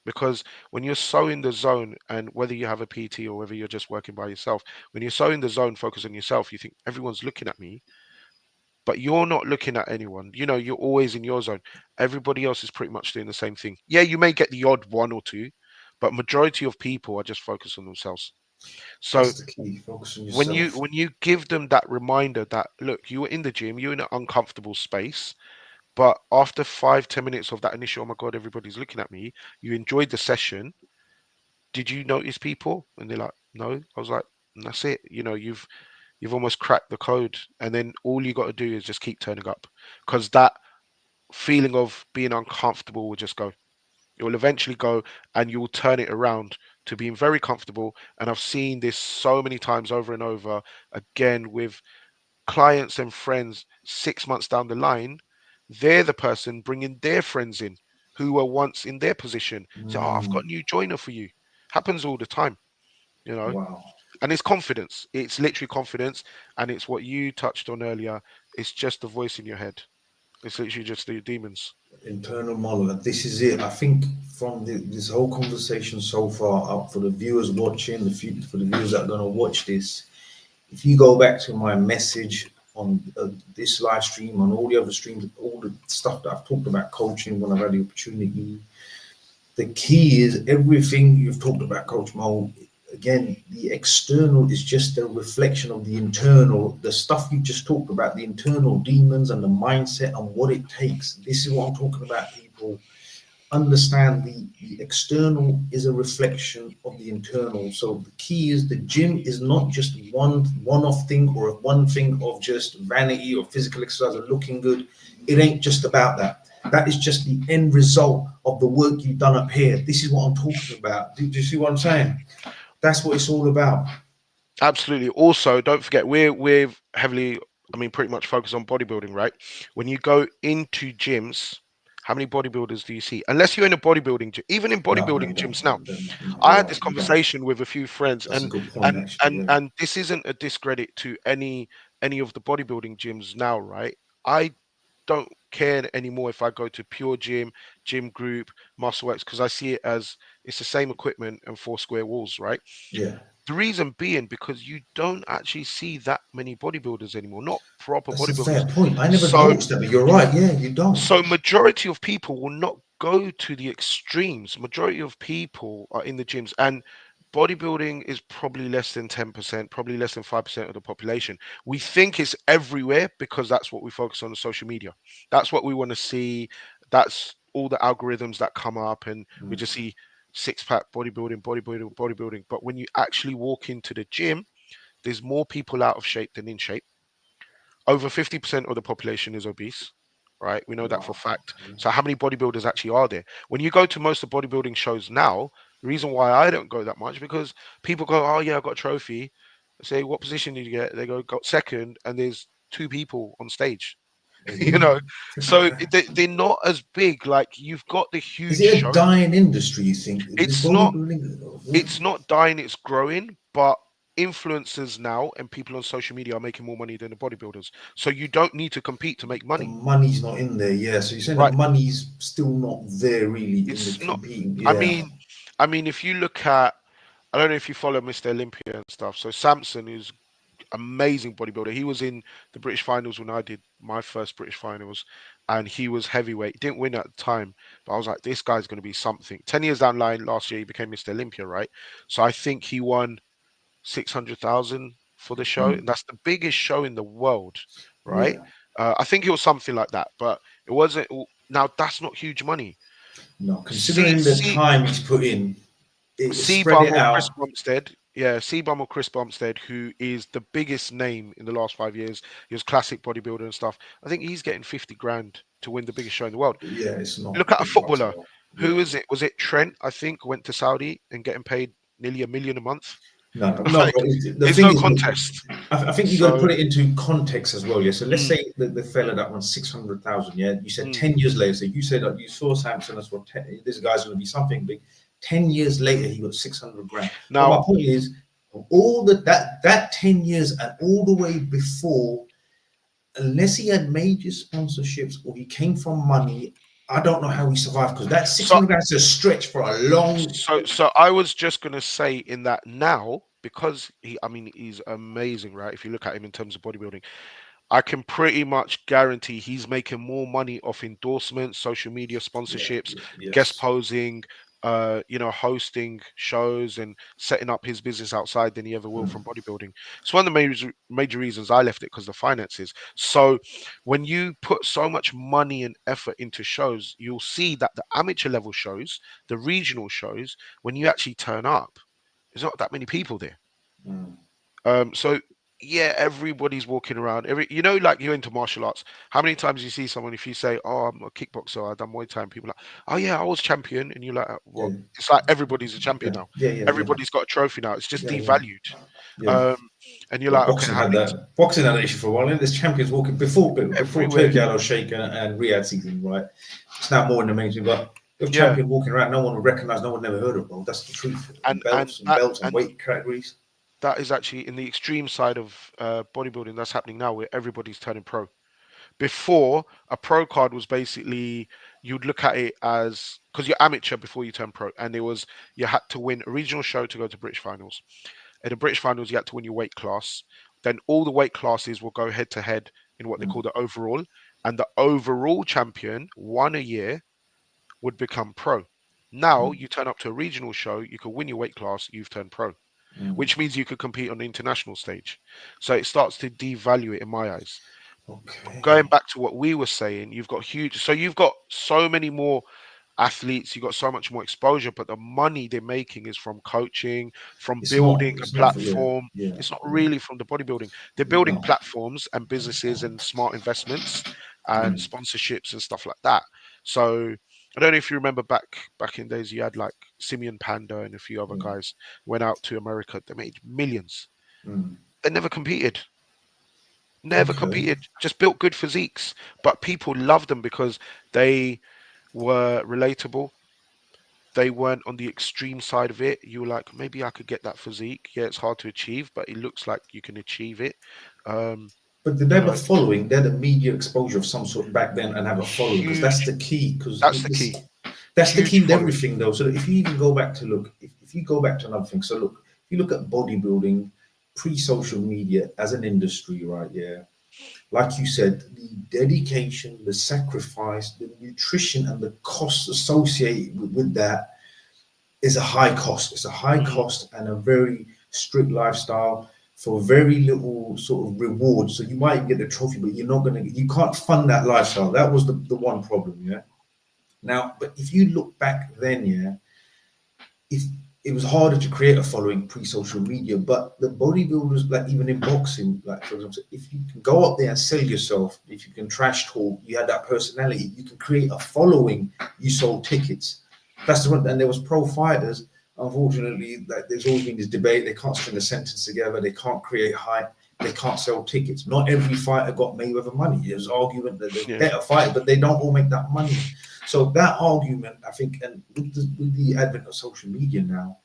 Because when you're so in the zone, and whether you have a PT or whether you're just working by yourself, when you're so in the zone, focus on yourself, you think everyone's looking at me, but you're not looking at anyone. You're always in your zone. Everybody else is pretty much doing the same thing. Yeah, you may get the odd one or two, but majority of people are just focused on themselves. So That's the key. Focus on when you yourself. when you give them that reminder that, look, you were in the gym, you're in an uncomfortable space, but after 5-10 minutes of that initial, oh my god, everybody's looking at me, you enjoyed the session. Did you notice people? And they're like, no. I was like, "And that's it. You've almost cracked the code, and then all you got to do is just keep turning up, because that feeling of being uncomfortable will just go. It will eventually go, and you'll turn it around to being very comfortable. And I've seen this so many times over and over again with clients and friends 6 months down the line. They're the person bringing their friends in who were once in their position. Say, oh, I've got Mm. a new joiner for you. Happens all the time, you know. Wow. And it's confidence. It's literally confidence. And it's what you touched on earlier. It's just the voice in your head. It's literally just the demons. Internal monologue. This is it. I think from this whole conversation so far, up for the viewers watching, for the viewers that are going to watch this, if you go back to my message on this live stream, on all the other streams, all the stuff that I've talked about coaching when I've had the opportunity, the key is everything you've talked about, Coach Mo. Again, the external is just a reflection of the internal, the stuff you just talked about, the internal demons and the mindset and what it takes. This is what I'm talking about, people. Understand the external is a reflection of the internal. So the key is the gym is not just one-off thing or one thing of just vanity or physical exercise or looking good. It ain't just about that. That is just the end result of the work you've done up here. This is what I'm talking about. Do you see what I'm saying? That's what it's all about. Absolutely. Also, don't forget, we're heavily, I mean, pretty much focused on bodybuilding, right? When you go into gyms, how many bodybuilders do you see? Unless you're in a bodybuilding gym, even in No, no, bodybuilding you don't. gyms now. No, I you're had right. this You don't. conversation with a few friends, That's a and good point, and actually. and Yeah. and this isn't a discredit to any of the bodybuilding gyms now, right? I don't care anymore if I go to Pure Gym, Gym Group, Muscle X, because I see it as it's the same equipment and four square walls, right? Yeah. The reason being because you don't actually see that many bodybuilders anymore, not proper That's a bodybuilders. fair point. I never So noticed that, but you're right. Yeah, you don't. majority of people will not go to the extremes. Majority of people are in the gyms, and bodybuilding is probably less than 10%, probably less than 5% of the population. We think it's everywhere because that's what we focus on social media. That's what we want to see. That's all the algorithms that come up, and we Mm. just see six pack bodybuilding, bodybuilding, bodybuilding. But when you actually walk into the gym, there's more people out of shape than in shape. Over 50% of the population is obese, right? We know that for a Wow. fact. Okay. So how many bodybuilders actually are there? When you go to most of the bodybuilding shows now, the reason why I don't go that much because people go, "Oh yeah, I got a trophy." I say, "What position did you get?" They go, "Got second," and there's two people on stage. Oh, you really? know, so they're not as big. Like you've got the Is huge it a show. dying industry, you think? Is It's not. bodybuilding? It's not dying. It's growing, but influencers now and people on social media are making more money than the bodybuilders. So you don't need to compete to make The money. money's not in there, yeah. So you're saying the Right. money's still not there really in the It's not. competing, I yeah. mean, if you look at, I don't know if you follow Mr. Olympia and stuff. So Samson, who's amazing bodybuilder, he was in the British finals when I did my first British finals, and he was heavyweight. He didn't win at the time, but I was like, this guy's going to be something. 10 years down the line, last year he became Mr. Olympia, right? So I think he won 600,000 for the show, Mm, and that's the biggest show in the world, right? yeah. I think it was something like that, but it wasn't. Now that's not huge money. No, See, considering the see, time he's put in, it spread Seabum it or Chris out. Bumstead. Yeah, Seabum or Chris Bumstead, who is the biggest name in the last 5 years. He was classic bodybuilder and stuff. I think he's getting 50 grand to win the biggest show in the world. Yeah, it's not Look at a big bucks at footballer. all. Who Yeah. is it? Was it Trent? I think went to Saudi and getting paid nearly 1 million a month. No, no, no. Like, But the it's thing no is, look, contest. I think you got to So, put it into context as well. Yeah. So let's mm, say the fella that won 600,000. Yeah. You said mm. 10 years later. So you said that you saw Samson as well. This guy's going to be something big. 10 years later, he got 600 grand. But my Now, point is, all that 10 years and all the way before, unless he had major sponsorships or he came from money, I don't know how he survived because that so 600 grand is a stretch for a long. so I was just gonna say in that now because he's amazing, right? If you look at him in terms of bodybuilding, I can pretty much guarantee he's making more money off endorsements, social media Yeah. sponsorships, Yeah. guest Yes. posing, hosting shows and setting up his business outside than he ever will from Mm, bodybuilding. It's one of the major reasons I left it because the finances. So when you put so much money and effort into shows, you'll see that the amateur level shows, the regional shows, when you actually turn up, there's not that many people there. mm. So yeah, everybody's walking around. Like you're into martial arts. How many times you see someone if you say, "Oh, I'm a kickboxer, I've done Muay Thai," and people are like, "Oh yeah, I was champion," and you're like, Yeah. "What?" It's like everybody's a champion Yeah. now. Yeah. Yeah. Yeah. Everybody's got a trophy now. It's just Yeah. Yeah. devalued. Yeah. Um, and you're Well, like, okay, boxing how had many that. Boxing had an issue for a while. And there's champions walking before everywhere? Turkey Al Sheikh and Riyadh season, right? It's now more in the mainstream. But with Yeah, champion walking around, no one would recognise. No one never heard of, bro. That's the truth. and And belts and that belts and and weight categories. that is actually in the extreme side of bodybuilding. That's happening now, where everybody's turning pro. Before, a pro card was basically you'd look at it as because you're amateur before you turn pro, and it was you had to win a regional show to go to British finals. At the British finals, you had to win your weight class. Then all the weight classes will go head to head in what they call Mm, the overall, and the overall champion, one a year, would become pro. Now mm, you turn up to a regional show, you could win your weight class, you've turned pro, mm. which means you could compete on the international stage. So it starts to devalue it in my eyes. Going Okay. back to what we were saying, you've got so many more athletes, you've got so much more exposure, but the money they're making is from coaching, from It's not. building a It's not for yeah. platform. Yeah. It's not Yeah. really from the bodybuilding. They're building No. platforms and businesses and smart investments and Mm, sponsorships and stuff like that. So I don't know if you remember back in days you had like Simeon Panda and a few other mm, guys went out to America. They made millions. mm. They never competed. Never Okay. competed, just built good physiques. But people loved them because they were relatable. They weren't on the extreme side of it. You were like, maybe I could get that physique. Yeah, it's hard to achieve, but it looks like you can achieve it. Um, But did they you have a know, following? They had a media exposure of some sort back then and have a following because that's huge. the key. Because That's the key. that's the Huge key with following. everything, though. So if you even go back to look, if you go back to another thing, so look, if you look at bodybuilding pre-social media as an industry, right? Yeah, like you said, the dedication, the sacrifice, the nutrition, and the costs associated with that is a high cost. It's a high Mm, cost and a very strict lifestyle for very little sort of reward. So you might get the trophy, but you're not gonna, you can't fund that lifestyle. That was the one problem, yeah. Now, but if you look back then, yeah, if it was harder to create a following pre-social media, but the bodybuilders, like even in boxing, like for example, if you can go up there and sell yourself, if you can trash talk, you had that personality, you can create a following. You sold tickets. That's the one. And there was pro fighters. Unfortunately, like there's always been this debate. They can't string a sentence together. They can't create hype. They can't sell tickets. Not every fighter got Mayweather money. There's argument that there's yeah. better fighters, but they don't all make that money. So that argument, I think, and with the advent of social media now,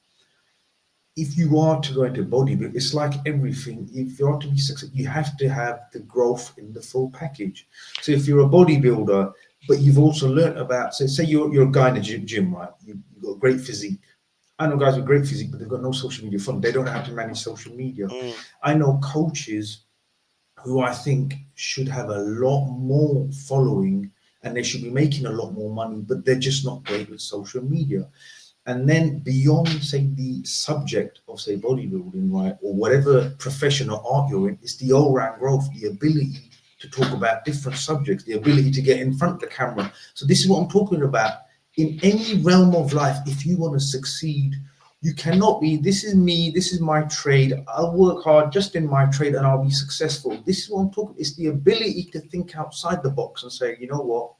if you are to go into bodybuilding, it's like everything. If you are to be successful, you have to have the growth in the full package. So if you're a bodybuilder, but you've also learned about, say you're a guy in the gym, right? You've got a great physique. I know guys with great physique, but they've got no social media fun. They don't know how to manage social media. Mm, I know coaches who I think should have a lot more following and they should be making a lot more money, but they're just not great with social media. And then beyond, say, the subject of, say, bodybuilding, right, or whatever profession or art you're in, it's the all-round growth, the ability to talk about different subjects, the ability to get in front of the camera. So this is what I'm talking about. In any realm of life, if you want to succeed, you cannot be, this is me, this is my trade, I'll work hard just in my trade and I'll be successful. This is what I'm talking. It's the ability to think outside the box and say, you know what,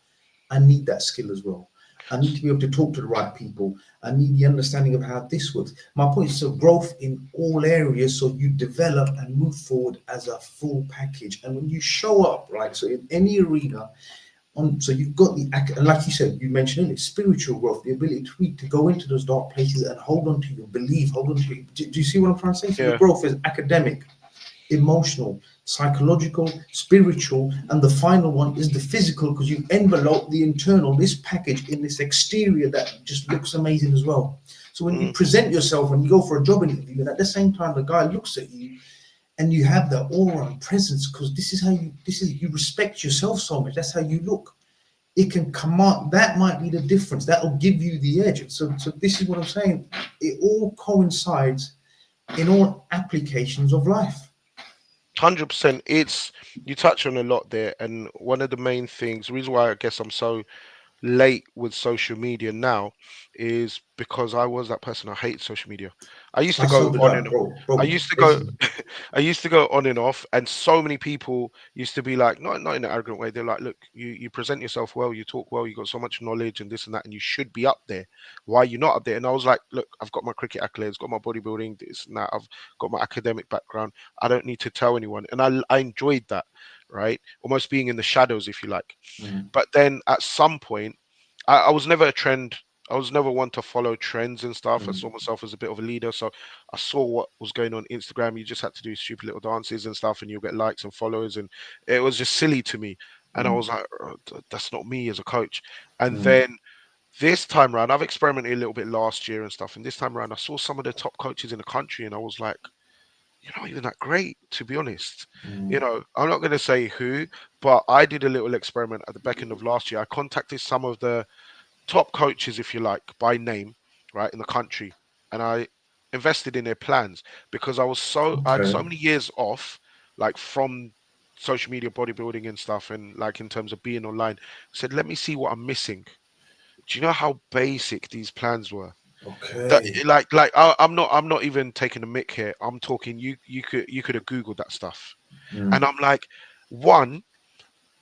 I need that skill as well. I need to be able to talk to the right people. I need the understanding of how this works. My point is, so growth in all areas, so you develop and move forward as a full package. And when you show up, right, so in any arena, so you've got the, and like you said, you mentioned it, spiritual growth, the ability to read, to go into those dark places and hold on to your belief, hold on to your, do you see what I'm trying to say? So the yeah. growth is academic, emotional, psychological, spiritual, and the final one is the physical, because you envelope the internal, this package, in this exterior that just looks amazing as well. So when you Mm, present yourself, when you go for a job interview, and at the same time the guy looks at you and you have that aura and presence, because this is how you, this is, you respect yourself so much, that's how you look. It can command, that might be the difference, that will give you the edge. So this is what I'm saying, it all coincides in all applications of life. 100%. It's you touch on a lot there, and one of the main things, the reason why I guess I'm so late with social media now is because I was that person. I hate social media. I used to go So did on I, and I bro. used to go Listen, I used to go on and off, and so many people used to be like, not in an arrogant way. They're like, look, you present yourself well, you talk well, you got so much knowledge and this and that, and you should be up there. Why are you not up there? And I was like, look, I've got my cricket accolades, got my bodybuilding, this and that. I've got my academic background. I don't need to tell anyone, and I enjoyed that, right? Almost being in the shadows, if you like. mm, But then at some point, I was never a trend. I was never one to follow trends and stuff. I mm, saw myself as a bit of a leader. So I saw what was going on Instagram. You just had to do stupid little dances and stuff, and you'll get likes and followers. And it was just silly to me. And I mm, was like, "Oh, that's not me as a coach." And mm, then this time around, I've experimented a little bit last year and stuff. And this time around, I saw some of the top coaches in the country, and I was like, you're not even that great, to be honest. mm, I'm not going to say who, but I did a little experiment at the back end of last year. I contacted some of the top coaches, if you like, by name, right, in the country, and I invested in their plans because I had okay. so many years off, like from social media bodybuilding and stuff, and like in terms of being online. I said, let me see what I'm missing. Do you know how basic these plans were? That Okay. I'm not even taking a mick here. I'm talking you could have Googled that stuff. Mm, And I'm like, one,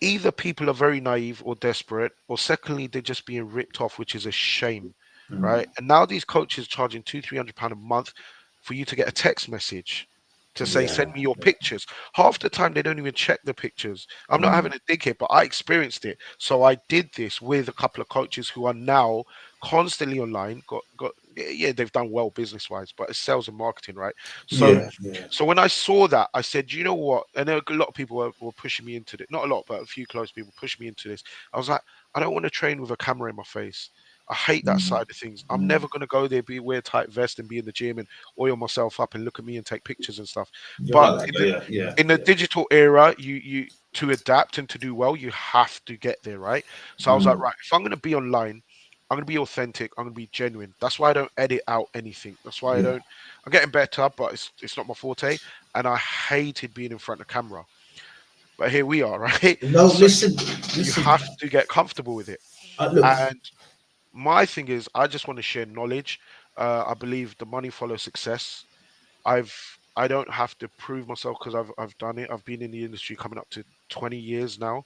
either people are very naive or desperate, or secondly, they're just being ripped off, which is a shame, mm, right? And now these coaches charging £200-300 a month for you to get a text message to say, yeah. send me your pictures. Half the time, they don't even check the pictures. I'm not Mm, having a dig here, but I experienced it. So I did this with a couple of coaches who are now constantly online. Yeah, they've done well business wise, but it's sales and marketing, right? So yeah. Yeah. so when I saw that, I said, you know what? And there were a lot of people were pushing me into it. Not a lot, but a few close people pushed me into this. I was like, I don't want to train with a camera in my face. I hate that Mm, side of things. I'm mm. never gonna go there, be wear tight vest and be in the gym and oil myself up and look at me and take pictures and stuff. You're But like that, yeah, yeah, in the yeah. digital era, you to adapt and to do well, you have to get there, right? So I was like, Mm, right, if I'm gonna be online, I'm gonna be authentic, I'm gonna be genuine. That's why I don't edit out anything. That's why I yeah. don't I'm getting better, but it's not my forte. And I hated being in front of camera. But here we are, right? No, So listen, you listen. have to get comfortable with it. Look, And my thing is I just want to share knowledge. I believe the money follows success. I've I don't have to prove myself because I've done it. I've been in the industry coming up to 20 years now.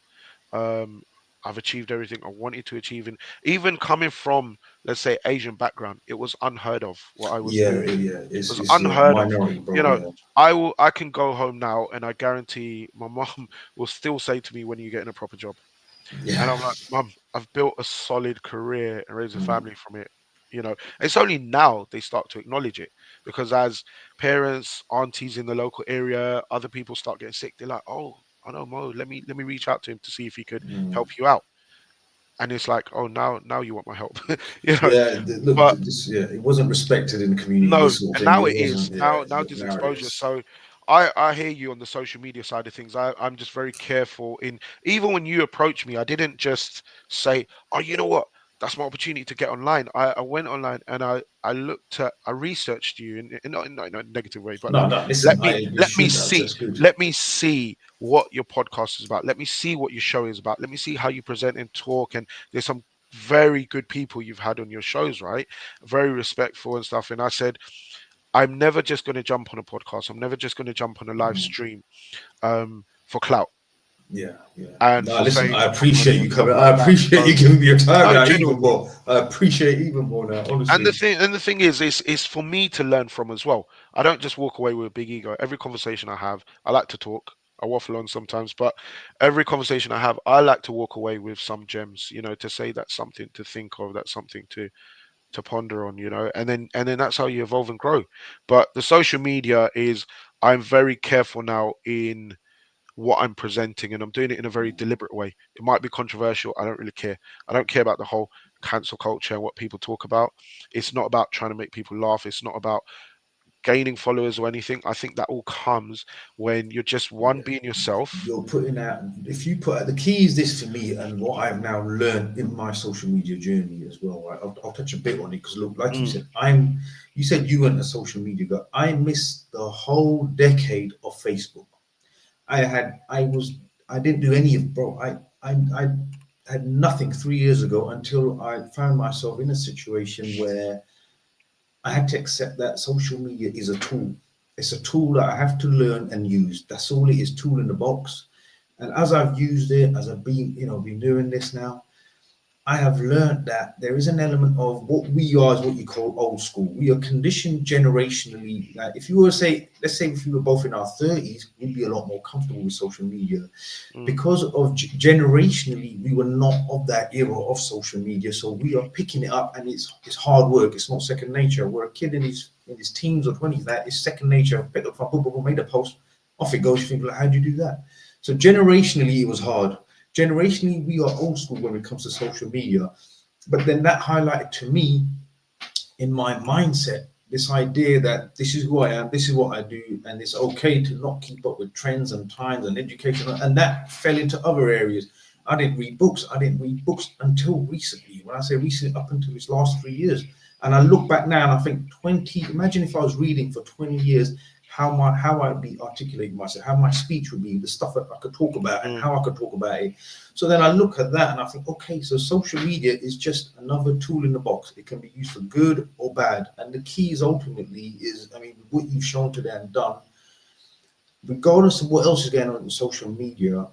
Um, I've achieved everything I wanted to achieve, and even coming from, let's say, Asian background, it was unheard of what I was yeah, doing. yeah. It was It's yeah, unheard of. minority, You bro. know, Yeah, I can go home now, and I guarantee my mom will still say to me, "When are you getting a proper job?" yeah. And I'm like, Mum, I've built a solid career and raised a Mm, family from it. It's only now they start to acknowledge it because as parents, aunties in the local area, other people start getting sick, they're like, "Oh, I know Mo. Let me reach out to him to see if he could mm. help you out." And it's like, "Oh, now you want my help," you know. Yeah, look, But this, yeah, it wasn't respected in the community. no, This sort of and thing. now It it is. wasn't. Yeah, Now there's now it exposure. is. So I hear you on the social media side of things. I'm just very careful in even when you approach me, I didn't just say, "Oh, you know what? That's my opportunity to get online." I went online and I researched you in not in a negative way, but No, like no. Listen, you let me should have. see That's good. let me see what your podcast is about. Let me see what your show is about. Let me see how you present and talk. And there's some very good people you've had on your shows, right? Very respectful and stuff. And I said, I'm never just going to jump on a podcast. I'm never just going to jump on a live Mm, stream for clout yeah, yeah. and No, for listen, fame I and for money appreciate and you stuff coming. I like that. appreciate you So giving me your time no, now even genuinely. more. I appreciate it even more now, And the honestly. thing, and the thing is for me to learn from as well. I don't just walk away with a big ego. Every conversation I have, I like to talk. I waffle on sometimes, but every conversation I have, I like to walk away with some gems. To say that's something to think of, that's something to ponder on. And then that's how you evolve and grow. But the social media is, I'm very careful now in what I'm presenting, and I'm doing it in a very deliberate way. It might be controversial. I don't really care. I don't care about the whole cancel culture and what people talk about. It's not about trying to make people laugh. It's not about gaining followers or anything. I think that all comes when you're just one being yourself. You're putting out, if you put out, the key is this for me, and what I've now learned in my social media journey as well, right? I'll touch a bit on it because look, like you Mm, said, you said you weren't a social media guy. I missed the whole decade of Facebook. I didn't do any of, bro. I had nothing 3 years ago until I found myself in a situation where I had to accept that social media is a tool. It's a tool that I have to learn and use. That's all it is, tool in the box. And as I've used it, as I've been doing this now, I have learned that there is an element of what we are is what you call old school. We are conditioned generationally. Like if you were to say, let's say if we were both in our 30s, we'd be a lot more comfortable with social media mm, because of generationally we were not of that era of social media, so we are picking it up, and it's hard work. It's not second nature. Where a kid in his teens or 20s, that is second nature. Pick up, boom, boom, boom, made a post, off it goes. You think, like, how do you do that? So generationally it was hard. Generationally we are old school when it comes to social media, but then that highlighted to me in my mindset this idea that this is who I am, this is what I do, and it's okay to not keep up with trends and times and education. And that fell into other areas. I didn't read books. I didn't read books until recently. When I say recently, up until this last 3 years. And I look back now and I think 20, imagine if I was reading for 20 years, how I'd be articulating myself, how my speech would be, the stuff that I could talk about and mm, how I could talk about it. So then I look at that and I think, okay, so social media is just another tool in the box. It can be used for good or bad. And the key is ultimately is, I mean, what you've shown today and done, regardless of what else is going on in social media,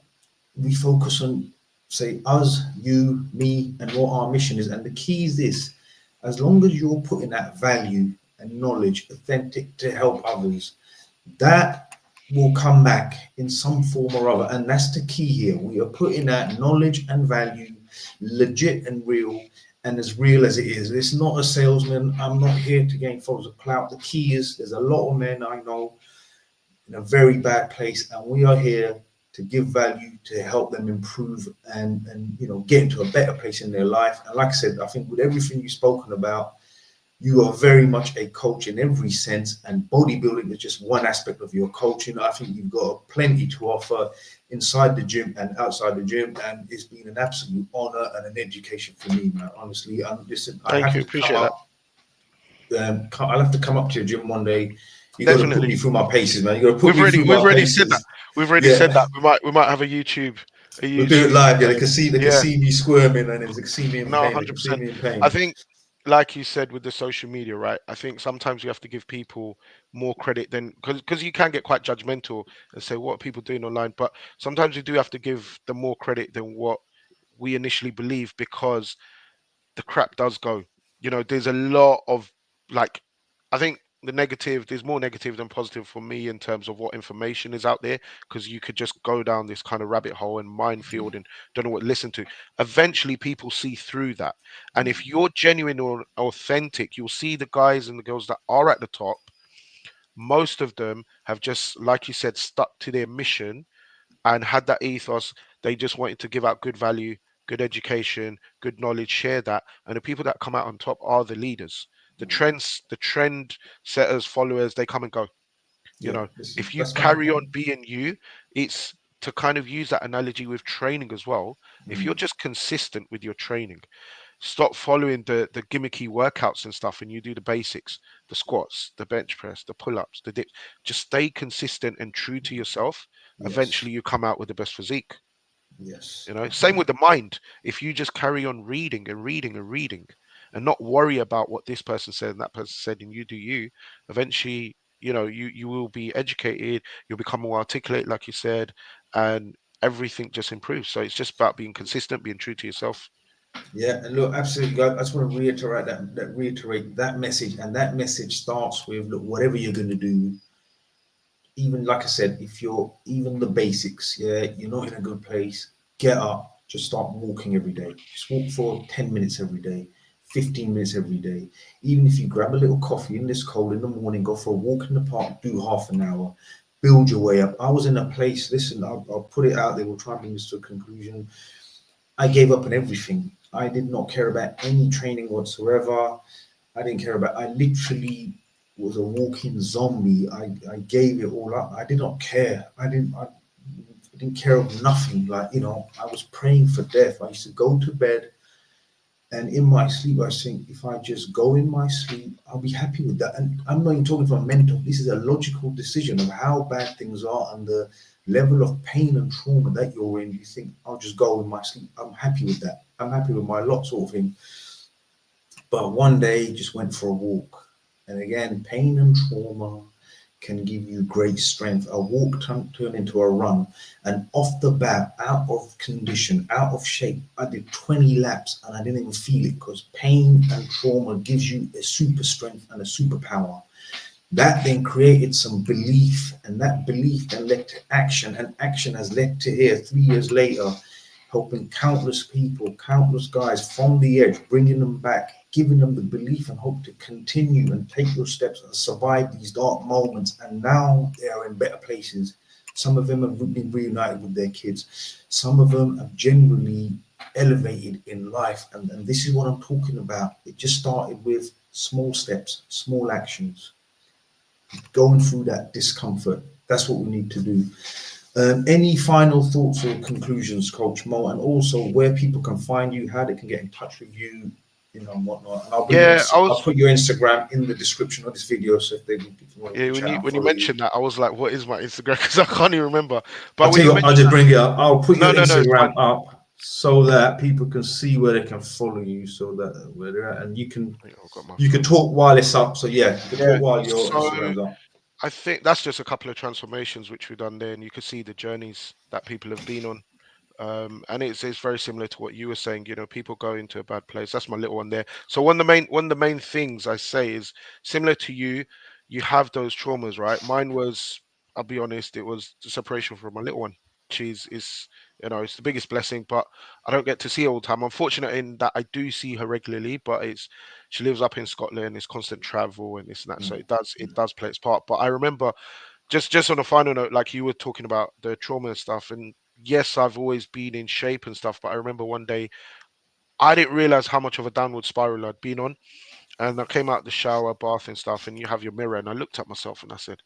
we focus on, say, us, you, me, and what our mission is. And the key is this: as long as you're putting that value and knowledge authentic to help others, that will come back in some form or other. And that's the key here. We are putting that knowledge and value legit and real, and as real as it is. It's not a salesman. I'm not here to gain followers of clout. The key is there's a lot of men I know in a very bad place, and we are here. to give value, to help them improve and get into a better place in their life. And like I said, I think with everything you've spoken about, you are very much a coach in every sense, and bodybuilding is just one aspect of your coaching. I think you've got plenty to offer inside the gym and outside the gym, and it's been an absolute honor and an education for me, man. Honestly, listen, I Thank have you. to come Appreciate that. up. I'll have to come up to your gym one day. You got to put Definitely. me through my paces, man. You got to put me through We've my already said that. paces. We've already said Yeah, that. We might have a we'll do it YouTube. live. Yeah, they can Yeah. see me squirming, and they can see me in No, pain. They can see 100%. me in I pain. think, like you said, with the social media, right? I think sometimes you have to give people more credit than because you can get quite judgmental and say what are people doing online, but sometimes you do have to give them more credit than what we initially believe because the crap does go. There's a lot of like, I think there's more negative than positive for me in terms of what information is out there because you could just go down this kind of rabbit hole and minefield and don't know what to listen to. Eventually, people see through that. And if you're genuine or authentic, you'll see the guys and the girls that are at the top. Most of them have just, like you said, stuck to their mission and had that ethos. They just wanted to give out good value, good education, good knowledge, share that. And the people that come out on top are the leaders. The trend setters, followers, they come and go. You Yeah, know, listen, if you that's my carry on point. being you, it's to kind of use that analogy with training as well. If you're Mm, just consistent with your training, stop following the gimmicky workouts and stuff, and you do the basics, the squats, the bench press, the pull-ups, the dips. Just stay consistent and true to yourself. yes, Eventually, you come out with the best physique. yes, Same definitely. with the mind. If you just carry on reading and reading and reading, and not worry about what this person said and that person said, and you do you, eventually, you will be educated. You'll become more articulate, like you said, and everything just improves. So it's just about being consistent, being true to yourself. Yeah, and look, absolutely. I just want to reiterate that message, and that message starts with look, whatever you're going to do, even like I said, if you're even the basics, yeah, you're not in a good place, get up, just start walking every day. Just walk for 10 minutes every day, 15 minutes every day. Even if you grab a little coffee in this cold in the morning, go for a walk in the park, do half an hour, build your way up. I was in a place, listen, I'll put it out there, we'll try and bring this to a conclusion. I gave up on everything. I did not care about any training whatsoever. I didn't care about. I literally was a walking zombie. I gave it all up. I did not care. I didn't care of nothing. Like I was praying for death. I used to go to bed, and in my sleep, I think if I just go in my sleep, I'll be happy with that. And I'm not even talking from mental. This is a logical decision of how bad things are and the level of pain and trauma that you're in. You think I'll just go in my sleep. I'm happy with that. I'm happy with my lot, sort of thing. But one day, just went for a walk. And again, pain and trauma can give you great strength. A walk turned into a run. And off the bat, out of condition, out of shape, I did 20 laps and I didn't even feel it because pain and trauma gives you a super strength and a superpower. That then created some belief, and that belief then led to action, and action has led to here 3 years later, helping countless people, countless guys from the edge, bringing them back, giving them the belief and hope to continue and take those steps and survive these dark moments. And now they are in better places. Some of them have been reunited with their kids. Some of them have genuinely elevated in life. And this is what I'm talking about. It just started with small steps, small actions, going through that discomfort. That's what we need to do. Any final thoughts or conclusions, Coach Mo, and also where people can find you, how they can get in touch with you, and whatnot. And Yeah, I I'll was. put your Instagram in the description of this video, so if you want to Yeah, reach when out you and when you follow you. mentioned that, I was like, "What is my Instagram?" Because I can't even remember. I'll But when tell you you what, I'll mentioned just that, bring it up. I'll put your no, no, no, it's fine. Instagram up so that people can see where they can follow you, so that where they're at, and you can I think I've got my you can phone. talk while it's up. So yeah, you can Yeah. talk while your So Instagram's up. I think that's just a couple of transformations which we've done there, and you can see the journeys that people have been on. And it's very similar to what you were saying. People go into a bad place. That's my little one there. So one of the main things I say is similar to you. You have those traumas, right? Mine was, I'll be honest, it was the separation from my little one. She's it's the biggest blessing, but I don't get to see her all the time. I'm fortunate in that I do see her regularly, but she lives up in Scotland. It's constant travel and this and that, so Mm, it does play its part. But I remember just on a final note, like you were talking about the trauma and stuff, and yes, I've always been in shape and stuff, but I remember one day I didn't realize how much of a downward spiral I'd been on. And I came out the shower, bath and stuff, and you have your mirror, and I looked at myself and I said,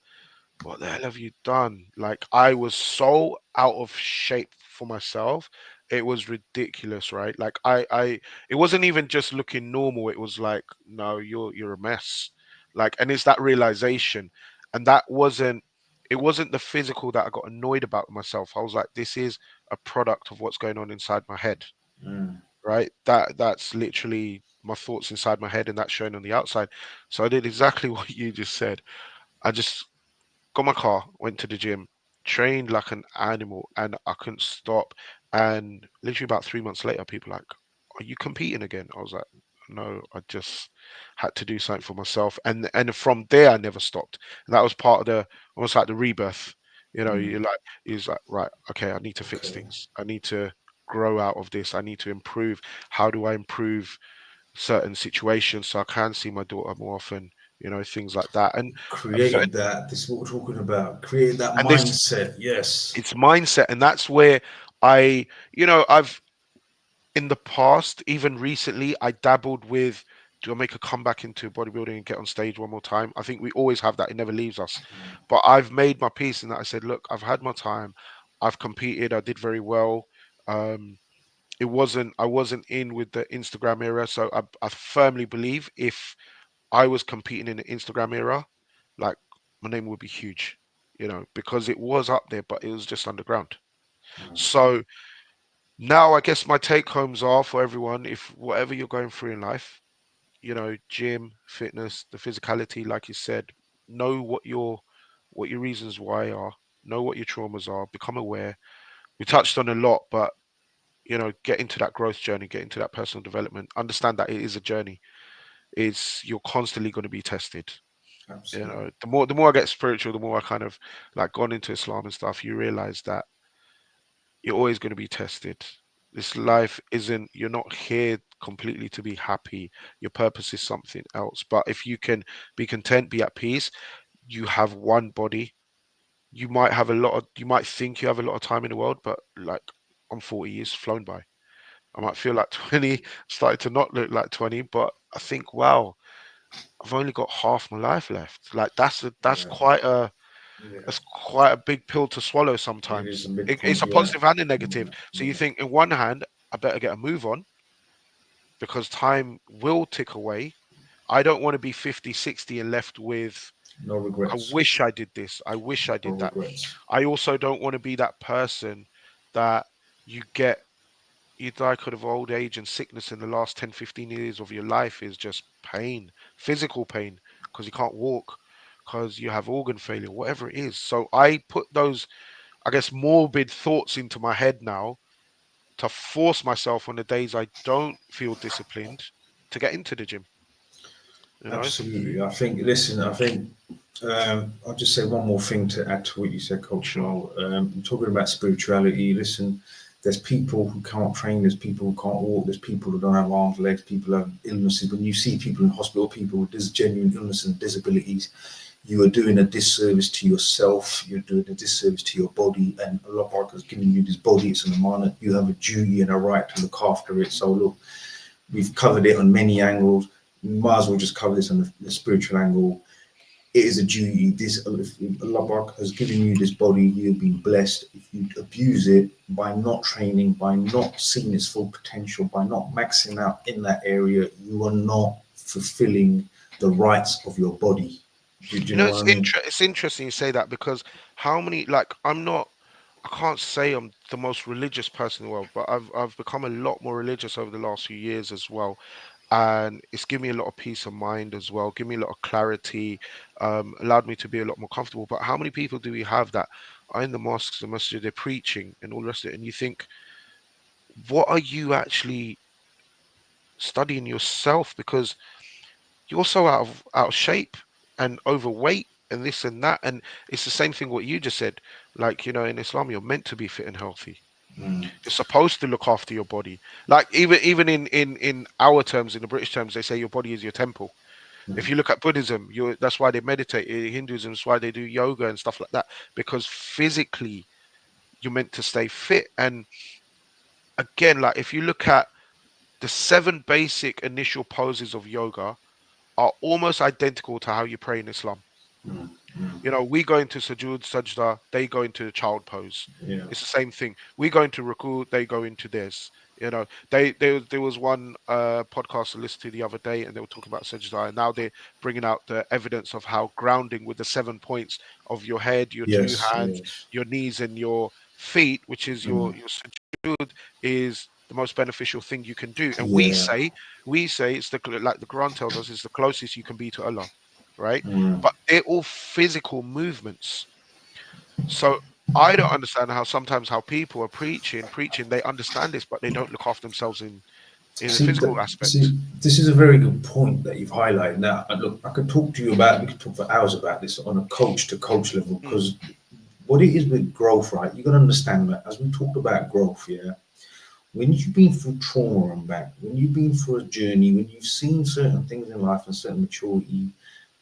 what the hell have you done? Like I was so out of shape for myself. It was ridiculous, right? Like it wasn't even just looking normal. It was like, no, you're a mess. Like, and it's that realization. And that wasn't, it wasn't the physical that I got annoyed about myself. I was like, this is a product of what's going on inside my head, Mm. right? That's literally my thoughts inside my head and that's shown on the outside. So I did exactly what you just said. I just got my car, went to the gym, trained like an animal, and I couldn't stop. And literally about 3 months later, people like, "Are you competing again?" I was like, "No, I just had to do something for myself." And from there, I never stopped. And that was part of the almost like the rebirth. You know, Mm. you're like, he's like, right, okay, I need to fix Okay. things. I need to grow out of this. I need to improve. How do I improve certain situations so I can see my daughter more often? You know, things like that. Created that. This is what we're talking about. Create that And this mindset. Yes. it's mindset, and that's where I, I've in the past, even recently, I dabbled with, do I make a comeback into bodybuilding and get on stage one more time? I think we always have that; it never leaves us. But I've made my peace in that. I said, look, I've had my time. I've competed. I did very well. Um, I wasn't in with the Instagram era, so I firmly believe if I was competing in the Instagram era, like my name would be huge, because it was up there, but it was just underground. So now I guess my take homes are for everyone, if whatever you're going through in life, gym, fitness, the physicality, like you said, know what your reasons why are, know what your traumas are, become aware. We touched on a lot, but get into that growth journey, get into that personal development, understand that it is a journey. It's You're constantly going to be tested. Absolutely. The more I get spiritual, the more I kind of like gone into Islam and stuff, you realize that you're always going to be tested. This life isn't, you're not here completely to be happy. Your purpose is something else. But if you can be content, be at peace, you have one body. You might think you have a lot of time in the world, but like I'm 40 years flown by. I might feel like 20, started to not look like 20, but I think, wow, I've only got half my life left. Like Yeah. Yeah. that's quite a big pill to swallow It is sometimes. a It's midpoint. a Yeah. positive and a negative. Yeah. So you Yeah. think, in one hand, I better get a move on because time will tick away. I don't want to be 50, 60 and left with, No I regrets. wish I did this. I wish I No did that. regrets. I also don't want to be that person that you get, you die because of old age and sickness in the last 10, 15 years of your life is just pain, physical pain, because you can't walk, because you have organ failure, whatever it is. So I put those, I guess, morbid thoughts into my head now to force myself on the days I don't feel disciplined to get into the gym, you know? Absolutely. I think, listen, I think I'll just say one more thing to add to what you said, Coach Sure. Mo. Talking about spirituality, listen, there's people who can't train, there's people who can't walk, there's people who don't have arms, legs, people who have illnesses. When you see people in hospital, people with this genuine illness and disabilities, you are doing a disservice to yourself, you're doing a disservice to your body, and Allah Park has given you this body, it's an amanat, you have a duty and a right to look after it. So, look, we've covered it on many angles. We might as well just cover this on the spiritual angle. It is a duty. This Allah has given you this body. You've been blessed. If you abuse it by not training, by not seeing its full potential, by not maxing out in that area, you are not fulfilling the rights of your body. Do you know what I mean? It's interesting you say that because how many, like, I can't say I'm the most religious person in the world, but I've become a lot more religious over the last few years as well. And it's given me a lot of peace of mind as well, given me a lot of clarity, allowed me to be a lot more comfortable. But how many people do we have that are in the mosques, the masjid, they're preaching and all the rest of it, and you think, what are you actually studying yourself? Because you're so out of shape and overweight and this and that, and it's the same thing what you just said. Like, in Islam, you're meant to be fit and healthy. Mm, You're supposed to look after your body. Like even in our terms, in the British terms, they say your body is your temple. If you look at Buddhism, that's why they meditate. Hinduism is why they do yoga and stuff like that, because physically you're meant to stay fit. And again, like if you look at the seven basic initial poses of yoga are almost identical to how you pray in Islam. Mm, mm, You know, we go into sujood, sajda, they go into the child pose. yeah, It's the same thing. We go into ruku, they go into this. You know, there was one podcast I listened to the other day, and they were talking about sajda, and now they're bringing out the evidence of how grounding with the 7 points of your head, your two yes, hands, yes, your knees, and your feet, which is mm, your sujood, is the most beneficial thing you can do. And yeah, we say it's the like the Quran tells us, it's the closest you can be to Allah, right? mm. But they're all physical movements. So I don't understand how sometimes how people are preaching, they understand this, but they don't look after themselves in the See, physical aspect. see, this is a very good point that you've highlighted. Now, look, I could talk to you about. We could talk for hours about this on a coach to coach level Mm, because what it is with growth, right? You got to understand that as we talked about growth, yeah. When you've been through trauma and back, when you've been through a journey, when you've seen certain things in life and certain maturity,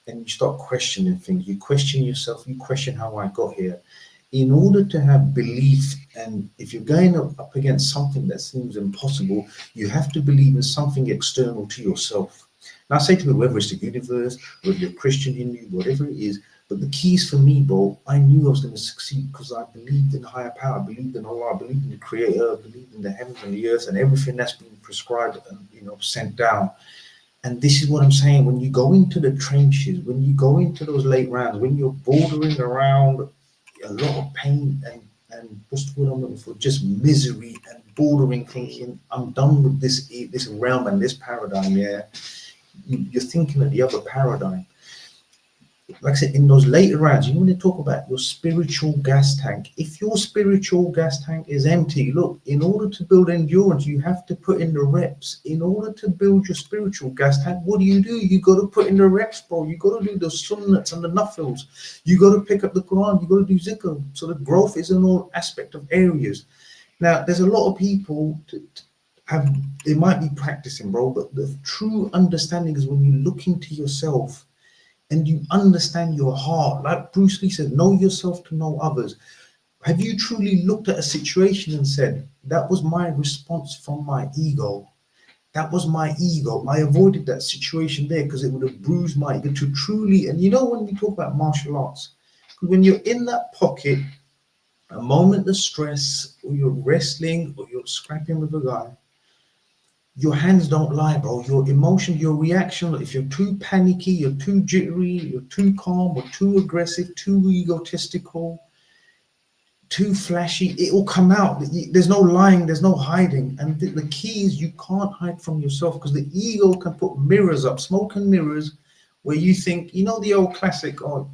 and you start questioning things, you question yourself, you question how I got here. In order to have belief, and if you're going up against something that seems impossible, you have to believe in something external to yourself. And I say to people, whether it's the universe, whether you're Christian, Hindu, whatever it is, but the keys for me, bro, I knew I was going to succeed because I believed in higher power, I believed in Allah, I believed in the Creator, I believed in the heavens and the earth and everything that's been prescribed and sent down. And this is what I'm saying. When you go into the trenches, when you go into those late rounds, when you're bordering around a lot of pain and what's the word I'm looking for? Just misery and bordering, mm, thinking I'm done with this realm and this paradigm. Yeah, you're thinking of the other paradigm. Like I said, in those later rounds, you want to talk about your spiritual gas tank. If your spiritual gas tank is empty, look, in order to build endurance, you have to put in the reps. In order to build your spiritual gas tank, what do? You got to put in the reps, bro. You got to do the sunnats and the nafils. You got to pick up the Quran. You got to do zikr. So the growth is in all aspect of areas. Now, there's a lot of people have, they might be practicing, bro, but the true understanding is when you look into yourself and you understand your heart. Like Bruce Lee said, know yourself to know others. Have you truly looked at a situation and said, that was my response from my ego? That was my ego. I avoided that situation there because it would have bruised my ego to truly. And you know, when we talk about martial arts, when you're in that pocket, a moment of stress, or you're wrestling, or you're scrapping with a guy, your hands don't lie, bro. Your emotion, your reaction, if you're too panicky, you're too jittery, you're too calm, or too aggressive, too egotistical, too flashy, it will come out. There's no lying, there's no hiding. And the key is you can't hide from yourself because the ego can put mirrors up, smoke and mirrors, where you think, you know, the old classic, oh,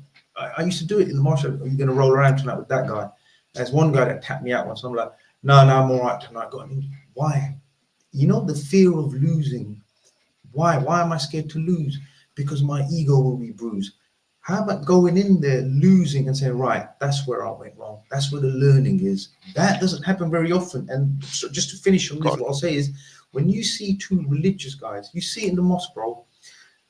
I used to do it in the martial, are you going to roll around tonight with that guy? There's one guy that tapped me out once. I'm like, no, no, I'm all right tonight. Got an Why? You know, the fear of losing. Why am I scared to lose? Because my ego will be bruised. How about going in there, losing, and saying, right, that's where I went wrong. That's where the learning is. That doesn't happen very often. And so just to finish on this, gone. what I'll say is when you see two religious guys, you see it in the mosque, bro,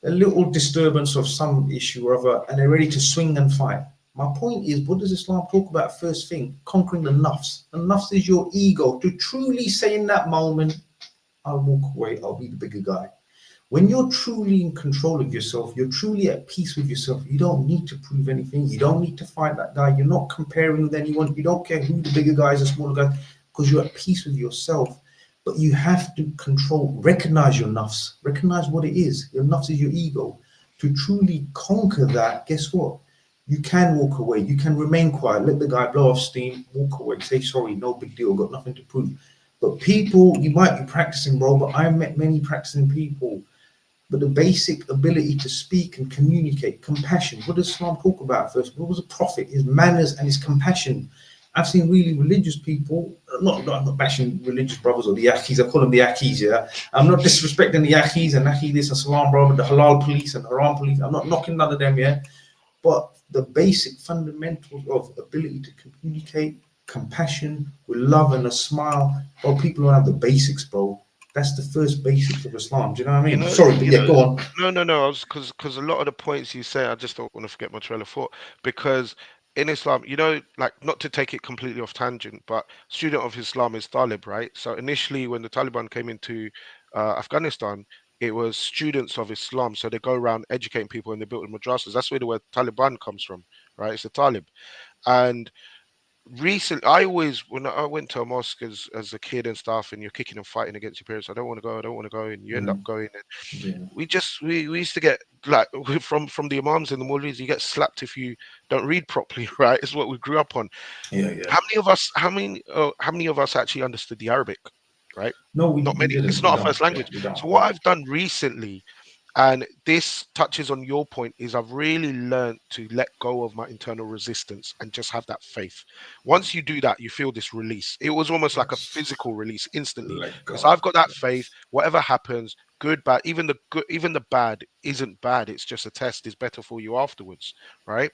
a little disturbance of some issue or other, and they're ready to swing and fight. My point is, what does Islam talk about first thing? Conquering the nafs. The nafs is your ego. To truly say in that moment, I'll walk away, I'll be the bigger guy. When you're truly in control of yourself, you're truly at peace with yourself. You don't need to prove anything. You don't need to fight that guy. You're not comparing with anyone. You don't care who the bigger guy is, the smaller guy, because you're at peace with yourself. But you have to control, recognize your nafs, recognize what it is. Your nafs is your ego. To truly conquer that, guess what? You can walk away. You can remain quiet. Let the guy blow off steam. Walk away. Say sorry. No big deal. Got nothing to prove. But people, you might be practicing, bro. But I've met many practicing people, but the basic ability to speak and communicate, compassion. What does Islam talk about first? What was a prophet? His manners and his compassion. I've seen really religious people, I'm not bashing religious brothers or the Akis, I call them the Akis, yeah. I'm not disrespecting the Akis and Aki this and Salam brother, the halal police and haram police. I'm not knocking none of them, yeah. But the basic fundamentals of ability to communicate, compassion, with love and a smile, bro, people don't have the basics, bro. That's the first basics of Islam. Do you know what I You mean? know, Sorry, but you yeah, know, go on. no, no, no. I was because a lot of the points you say, I just don't want to forget my trail of thought. Because in Islam, like not to take it completely off tangent, but student of Islam is Talib, right? So initially, when the Taliban came into Afghanistan, it was students of Islam. So they go around educating people, and they built the madrasas. That's where the word Taliban comes from, right? It's a Talib. And recently, I always when I went to a mosque as a kid and stuff, and you're kicking and fighting against your parents. I don't want to go. I don't want to go, and you end up Mm, going. yeah, We used to get like from the imams and the mullahs, you get slapped if you don't read properly, right? It's what we grew up on. yeah, yeah. How many of us actually understood the Arabic, right? No, Not we many. It's didn't. We not our don't. first Yeah, language. we don't. So Yeah. what I've done recently, and this touches on your point, is I've really learned to let go of my internal resistance and just have that faith. Once you do that, you feel this release. It was almost like a Yes. physical release instantly Let because go. I've got that faith. Yes. Whatever happens, good, bad, even the good, even the bad isn't bad. It's just a test. Is better for you afterwards, right?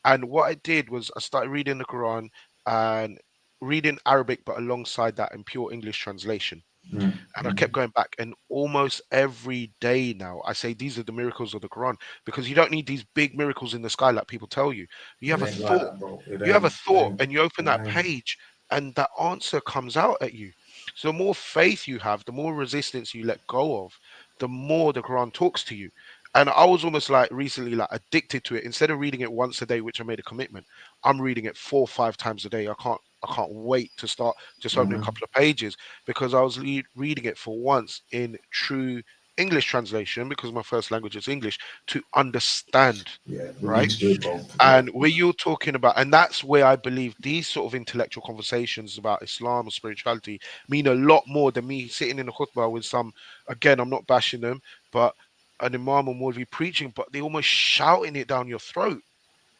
And what I did was I started reading the Quran and reading Arabic, but alongside that in pure English translation. Mm, And I mm. kept going back, and almost every day now, I say these are the miracles of the Quran because you don't need these big miracles in the sky like people tell you. You It have a ain't like thought, that, bro. It you have a ain't. It thought, ain't. and you open It that ain't. page, and that answer comes out at you. So the more faith you have, the more resistance you let go of, the more the Quran talks to you. And I was almost like recently like addicted to it. Instead of reading it once a day, which I made a commitment, I'm reading it 4 or 5 times a day. I can't wait to start just opening a Hmm. couple of pages because I was reading it for once in true English translation because my first language is English to understand, Yeah, we need right? to do it, bro. Yeah. And where you're talking about, and that's where I believe these sort of intellectual conversations about Islam or spirituality mean a lot more than me sitting in a khutbah with some, again, I'm not bashing them, but an imam or Maulvi preaching, but they almost shouting it down your throat.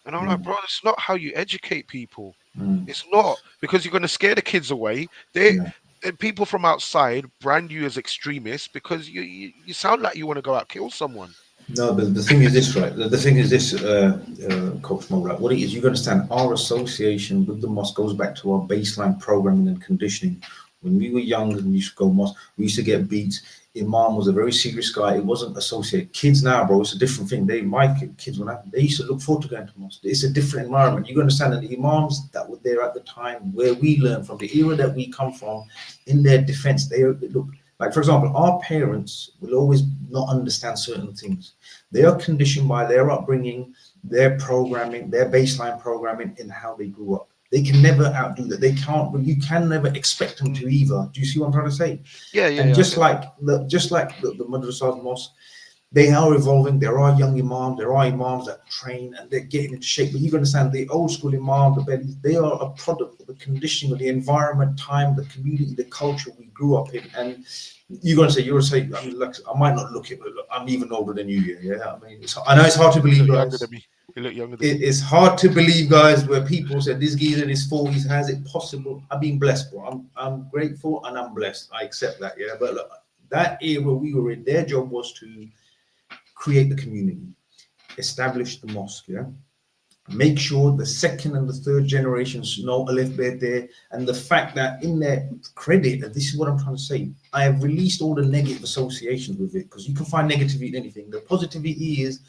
And I'm like, Mm, bro, it's not how you educate people. mm, It's not because you're going to scare the kids away. They yeah. and people from outside brand you as extremists because you sound like you want to go out kill someone. No, but the thing is this, right? The thing is this, Coach Mo, right? What it is, you understand, our association with the mosque goes back to our baseline programming and conditioning. When we were young and we used to go mosque, we used to get beats. Imam was a very serious guy. It wasn't associated. Kids now, bro, it's a different thing. Kids, when they used to look forward to going to mosque. It's a different environment. You understand that the imams that were there at the time, where we learned from, the era that we come from, in their defense, they look like, for example, our parents will always not understand certain things. They are conditioned by their upbringing, their programming, their baseline programming, in how they grew up. They can never outdo that. They can't. You can never expect them Mm. to either. Do you see what I'm trying to say? Yeah, yeah, And yeah. I get that. just like the madrasas mosque, they are evolving. There are young imams, there are imams that train and they're getting into shape. But you understand the old school imams, the bedis, they are a product of the conditioning of the environment, time, the community, the culture we grew up in. And you're gonna say, I mean, look, I might not look it, but look, I'm even older than you. Yeah, yeah. I mean, I know it's hard to You believe, look younger than guys. me. You look younger than me. It's hard to believe, guys, where people said this geezer in his 40s has it possible. I've been blessed, bro. I'm grateful and I'm blessed. I accept that, yeah. But look, that era we were in, their job was to create the community, establish the mosque, yeah. Make sure the second and the third generations know Aleph Bet there, and the fact that in their credit, and this is what I'm trying to say, I have released all the negative associations with it because you can find negativity in anything. The positivity is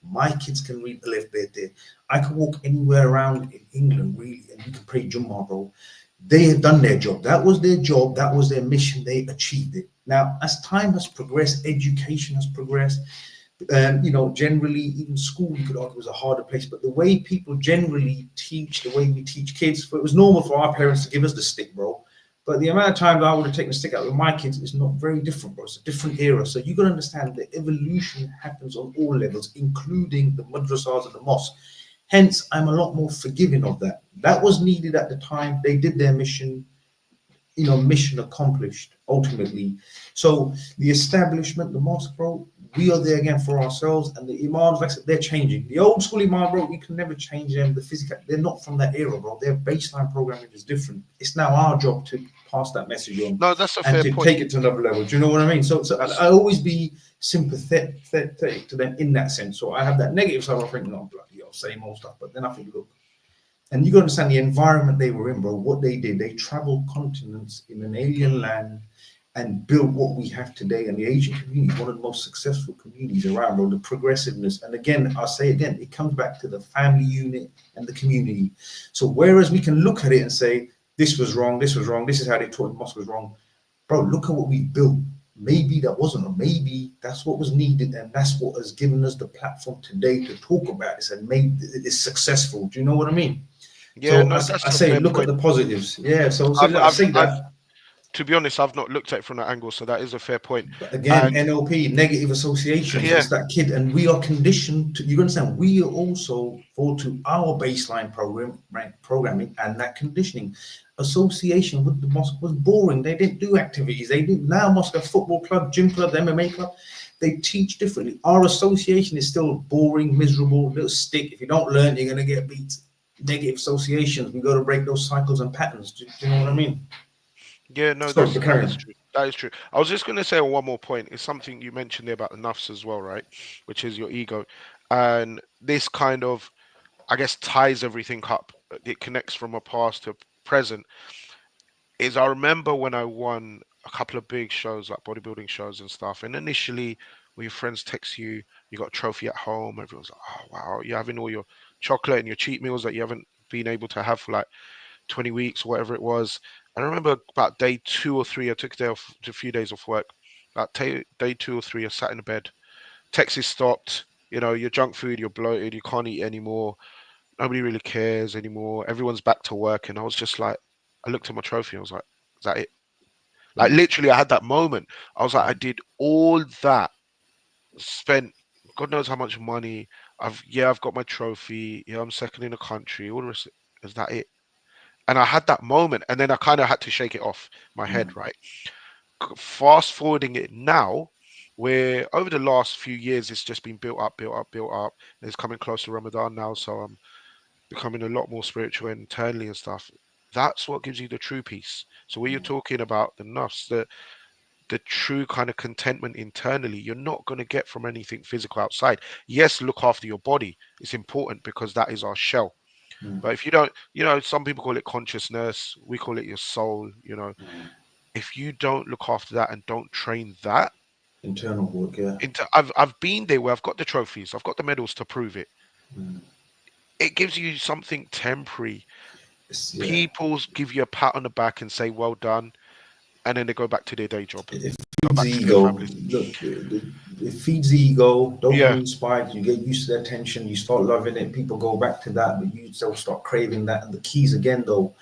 my kids can read Aleph Bet there. I can walk anywhere around in England, really, and you can pray Jummah, bro. They have done their job. That was their job. That was their mission. They achieved it. Now, as time has progressed, education has progressed. Generally, even school, you could argue, was a harder place. But the way people generally teach, the way we teach kids, it was normal for our parents to give us the stick, bro. But the amount of times I would have taken the stick out with my kids is not very different, bro. It's a different era. So you got to understand that evolution happens on all levels, including the madrasas and the mosque. Hence, I'm a lot more forgiving of that. That was needed at the time. They did their mission, mission accomplished ultimately. So the establishment, the mosque, bro, we are there again for ourselves, and the imams, like I said, they're changing. The old school imam, bro, you can never change them. The physical, they're not from that era, bro. Their baseline programming is different. It's now our job to pass that message on No, that's a and fair to point. take it to another level. Do you know what I mean? So I always be sympathetic to them in that sense. So I have that negative side. I think, no, bloody hell, same old stuff. But then I think, look, and you got to understand the environment they were in, bro. What they did, they traveled continents in an alien land. and built what we have today. And the Asian community is one of the most successful communities around, bro. The progressiveness. And again, I'll say again, it comes back to the family unit and the community. So whereas we can look at it and say, this was wrong, this was wrong, this is how they taught the mosque was wrong, bro, look at what we built. Maybe that wasn't, or maybe that's what was needed, and that's what has given us the platform today to talk about this and made it successful. Do you know what I mean? Yeah, So no, that's I a say, fair look at point. the positives. Yeah. So I I've say I've that. to be honest, I've not looked at it from that angle, so that is a fair point. But again, And NLP, negative associations, yeah, it's that kid, and we are conditioned to, you understand, we are also fall to our baseline program, right, programming, and that conditioning. Association with the mosque was boring. They didn't do activities. They do now mosque, a football club, gym club, MMA club. They teach differently. Our association is still boring, miserable, little stick. If you don't learn, you're gonna get beat. Negative associations. We got to break those cycles and patterns. Do you know what I mean? yeah, no, Sorry, that's but that carry is on. true. That is true. I was just going to say on one more point. It's something you mentioned there about the nafs as well, right? Which is your ego, and this kind of, I guess, ties everything up. It connects from a past to present. Is I remember when I won a couple of big shows, like bodybuilding shows and stuff, and initially when your friends text you, you got a trophy at home, everyone's like, oh wow, you're having all your chocolate and your cheat meals that you haven't been able to have for like 20 weeks, whatever it was. I remember about day 2 or 3, I took a few days off work. About day 2 or 3, I sat in the bed. Texas stopped. You know, your junk food, you're bloated, you can't eat anymore. Nobody really cares anymore. Everyone's back to work. And I was just like, I looked at my trophy. I was like, is that it? Like, Mm, literally, I had that moment. I was like, I mm, did all that, spent God knows how much money. I've got my trophy. Yeah, I'm second in the country. All the rest. Is that it? And I had that moment, and then I kind of had to shake it off my head, mm, right? Fast forwarding it now, where over the last few years it's just been built up, built up, built up. And it's coming close to Ramadan now, so I'm becoming a lot more spiritual internally and stuff. That's what gives you the true peace. So when you're mm, talking about the nafs, the true kind of contentment internally, you're not going to get from anything physical outside. Yes, look after your body. It's important because that is our shell. But mm, if you don't, some people call it consciousness, we call it your soul, mm. if you don't look after that and don't train that Internal work, yeah. I've been there where I've got the trophies, I've got the medals to prove it. Mm. It gives you something temporary. Yeah. People give you a pat on the back and say, well done, and then they go back to their day job, It go feeds back the to their ego. families. Look, it feeds the ego. Yeah. Dopamine spikes. You get used to the attention. You start loving it. People go back to that, but you still start craving that. And the keys again, though,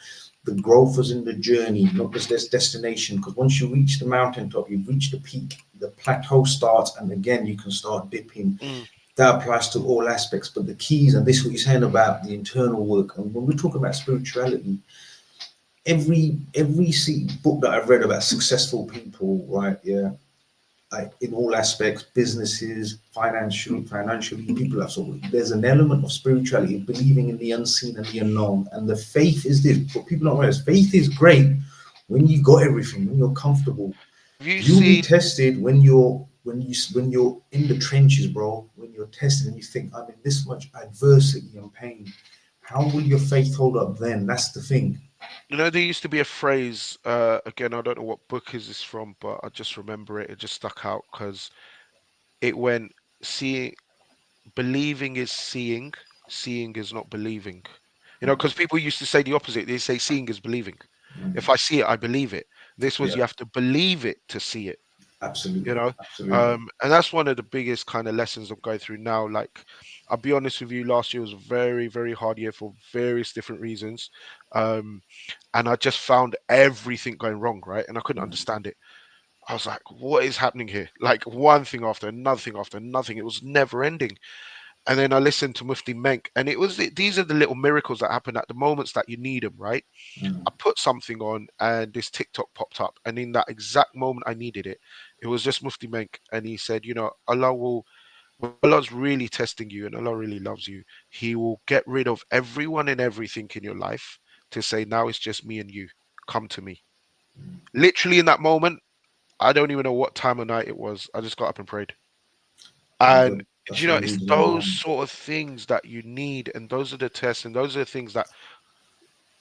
the growth is in the journey, not just this destination. Because once you reach the mountaintop, you've reached the peak. The plateau starts, and again, you can start dipping. Mm. That applies to all aspects. But the keys, and this is what you're saying about the internal work. And when we talk about spirituality, every book that I've read about successful people, right? Yeah, like in all aspects, businesses, financially, people have sort of, there's an element of spirituality, believing in the unseen and the unknown. And the faith is this, what people don't realize, faith is great when you've got everything, when you're comfortable. Have you You'll be seen, tested when you're in the trenches, bro, when you're tested and you think, I'm in this much adversity and pain. How will your faith hold up then? That's the thing. there used to be a phrase, again, I don't know what book is this from, but I just remember it. It just stuck out because it went, seeing, believing is seeing, seeing is not believing. Because people used to say the opposite. They say seeing is believing. If I see it, I believe it. This was Yeah, you have to believe it to see it. you absolutely, know absolutely. and that's one of the biggest kind of lessons I'm going through now. Like, I'll be honest with you, last year was a very, very hard year for various different reasons. um and I just found everything going wrong, right? And I couldn't Mm, understand it. I was like, what is happening here? Like, one thing after another thing after nothing. It was never ending. And then I listened to Mufti Menk, and these are the little miracles that happen at the moments that you need them, right? mm, I put something on and this TikTok popped up. And in that exact moment I needed it, it was just Mufti Menk. And he said, Allah will, when Allah's really testing you and Allah really loves you, He will get rid of everyone and everything in your life to say, now it's just me and you. Come to me. Literally in that moment, I don't even know what time of night it was. I just got up and prayed. yeah, And that's what it's needs, number those one. sort of things that you need, and those are the tests, and those are the things that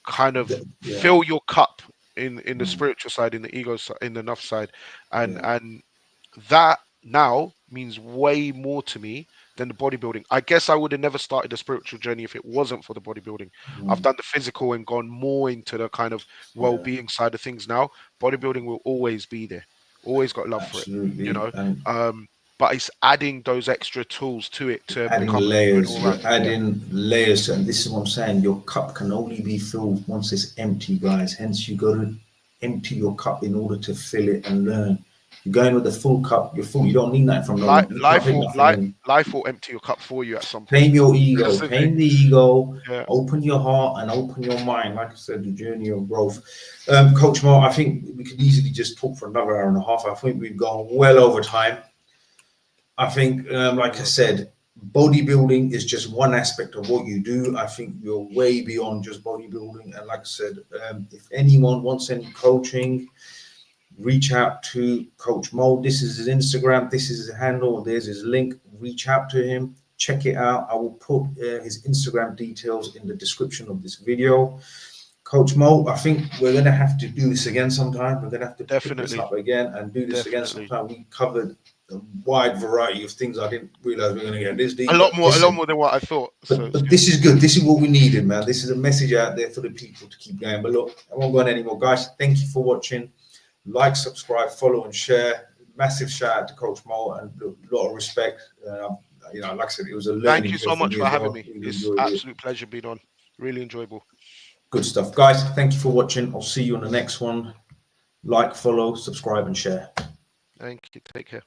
kind of Yeah, fill your cup. in the Mm, spiritual side, in the ego side, in the enough side, and yeah. that now means way more to me than the bodybuilding. I guess I would have never started the spiritual journey if it wasn't for the bodybuilding. I've Mm, done the physical and gone more into the kind of yeah. well-being side of things now. Bodybuilding will always be there. Always got love for it, you Absolutely. know. And But it's adding those extra tools to it to adding become a good layers. You're all-rounder. Yeah, adding layers, and this is what I'm saying. Your cup can only be filled once it's empty, guys. Hence, you got to empty your cup in order to fill it and learn. You're going with a full cup. You're full. You don't need nothing from no one. You can't life take will nothing in. life will empty your cup for you at some point. Tame your That's ego. the thing. Tame the ego. Yeah, Open your heart and open your mind. Like I said, the journey of growth. Coach Mo, I think we could easily just talk for another hour and a half. I think we've gone well over time. I think, very like I well. said, bodybuilding is just one aspect of what you do. I think you're way beyond just bodybuilding. And like I said, if anyone wants any coaching, reach out to Coach Mo. This is his Instagram. This is his handle. There's his link. Reach out to him. Check it out. I will put his Instagram details in the description of this video. Coach Mo, I think we're going to have to do this again sometime. We're going to have to pick this Definitely, up again and do this again definitely. sometime. We covered a wide variety of things. I didn't realize we were going to get this A deep, lot but more, a lot listen, more than what I thought. So it's but good. this is good. This is what we needed, man. This is a message out there for the people to keep going. But look, I won't go on anymore, guys. Thank you for watching. Like, subscribe, follow, and share. Massive shout out to Coach Mo and a lot of respect. Like I said, it was a Thank learning you so curve for much me for as having well. me. Really It's enjoyed it. absolute pleasure being on. Really enjoyable. Good stuff, guys. Thank you for watching. I'll see you on the next one. Like, follow, subscribe, and share. Thank you. Take care.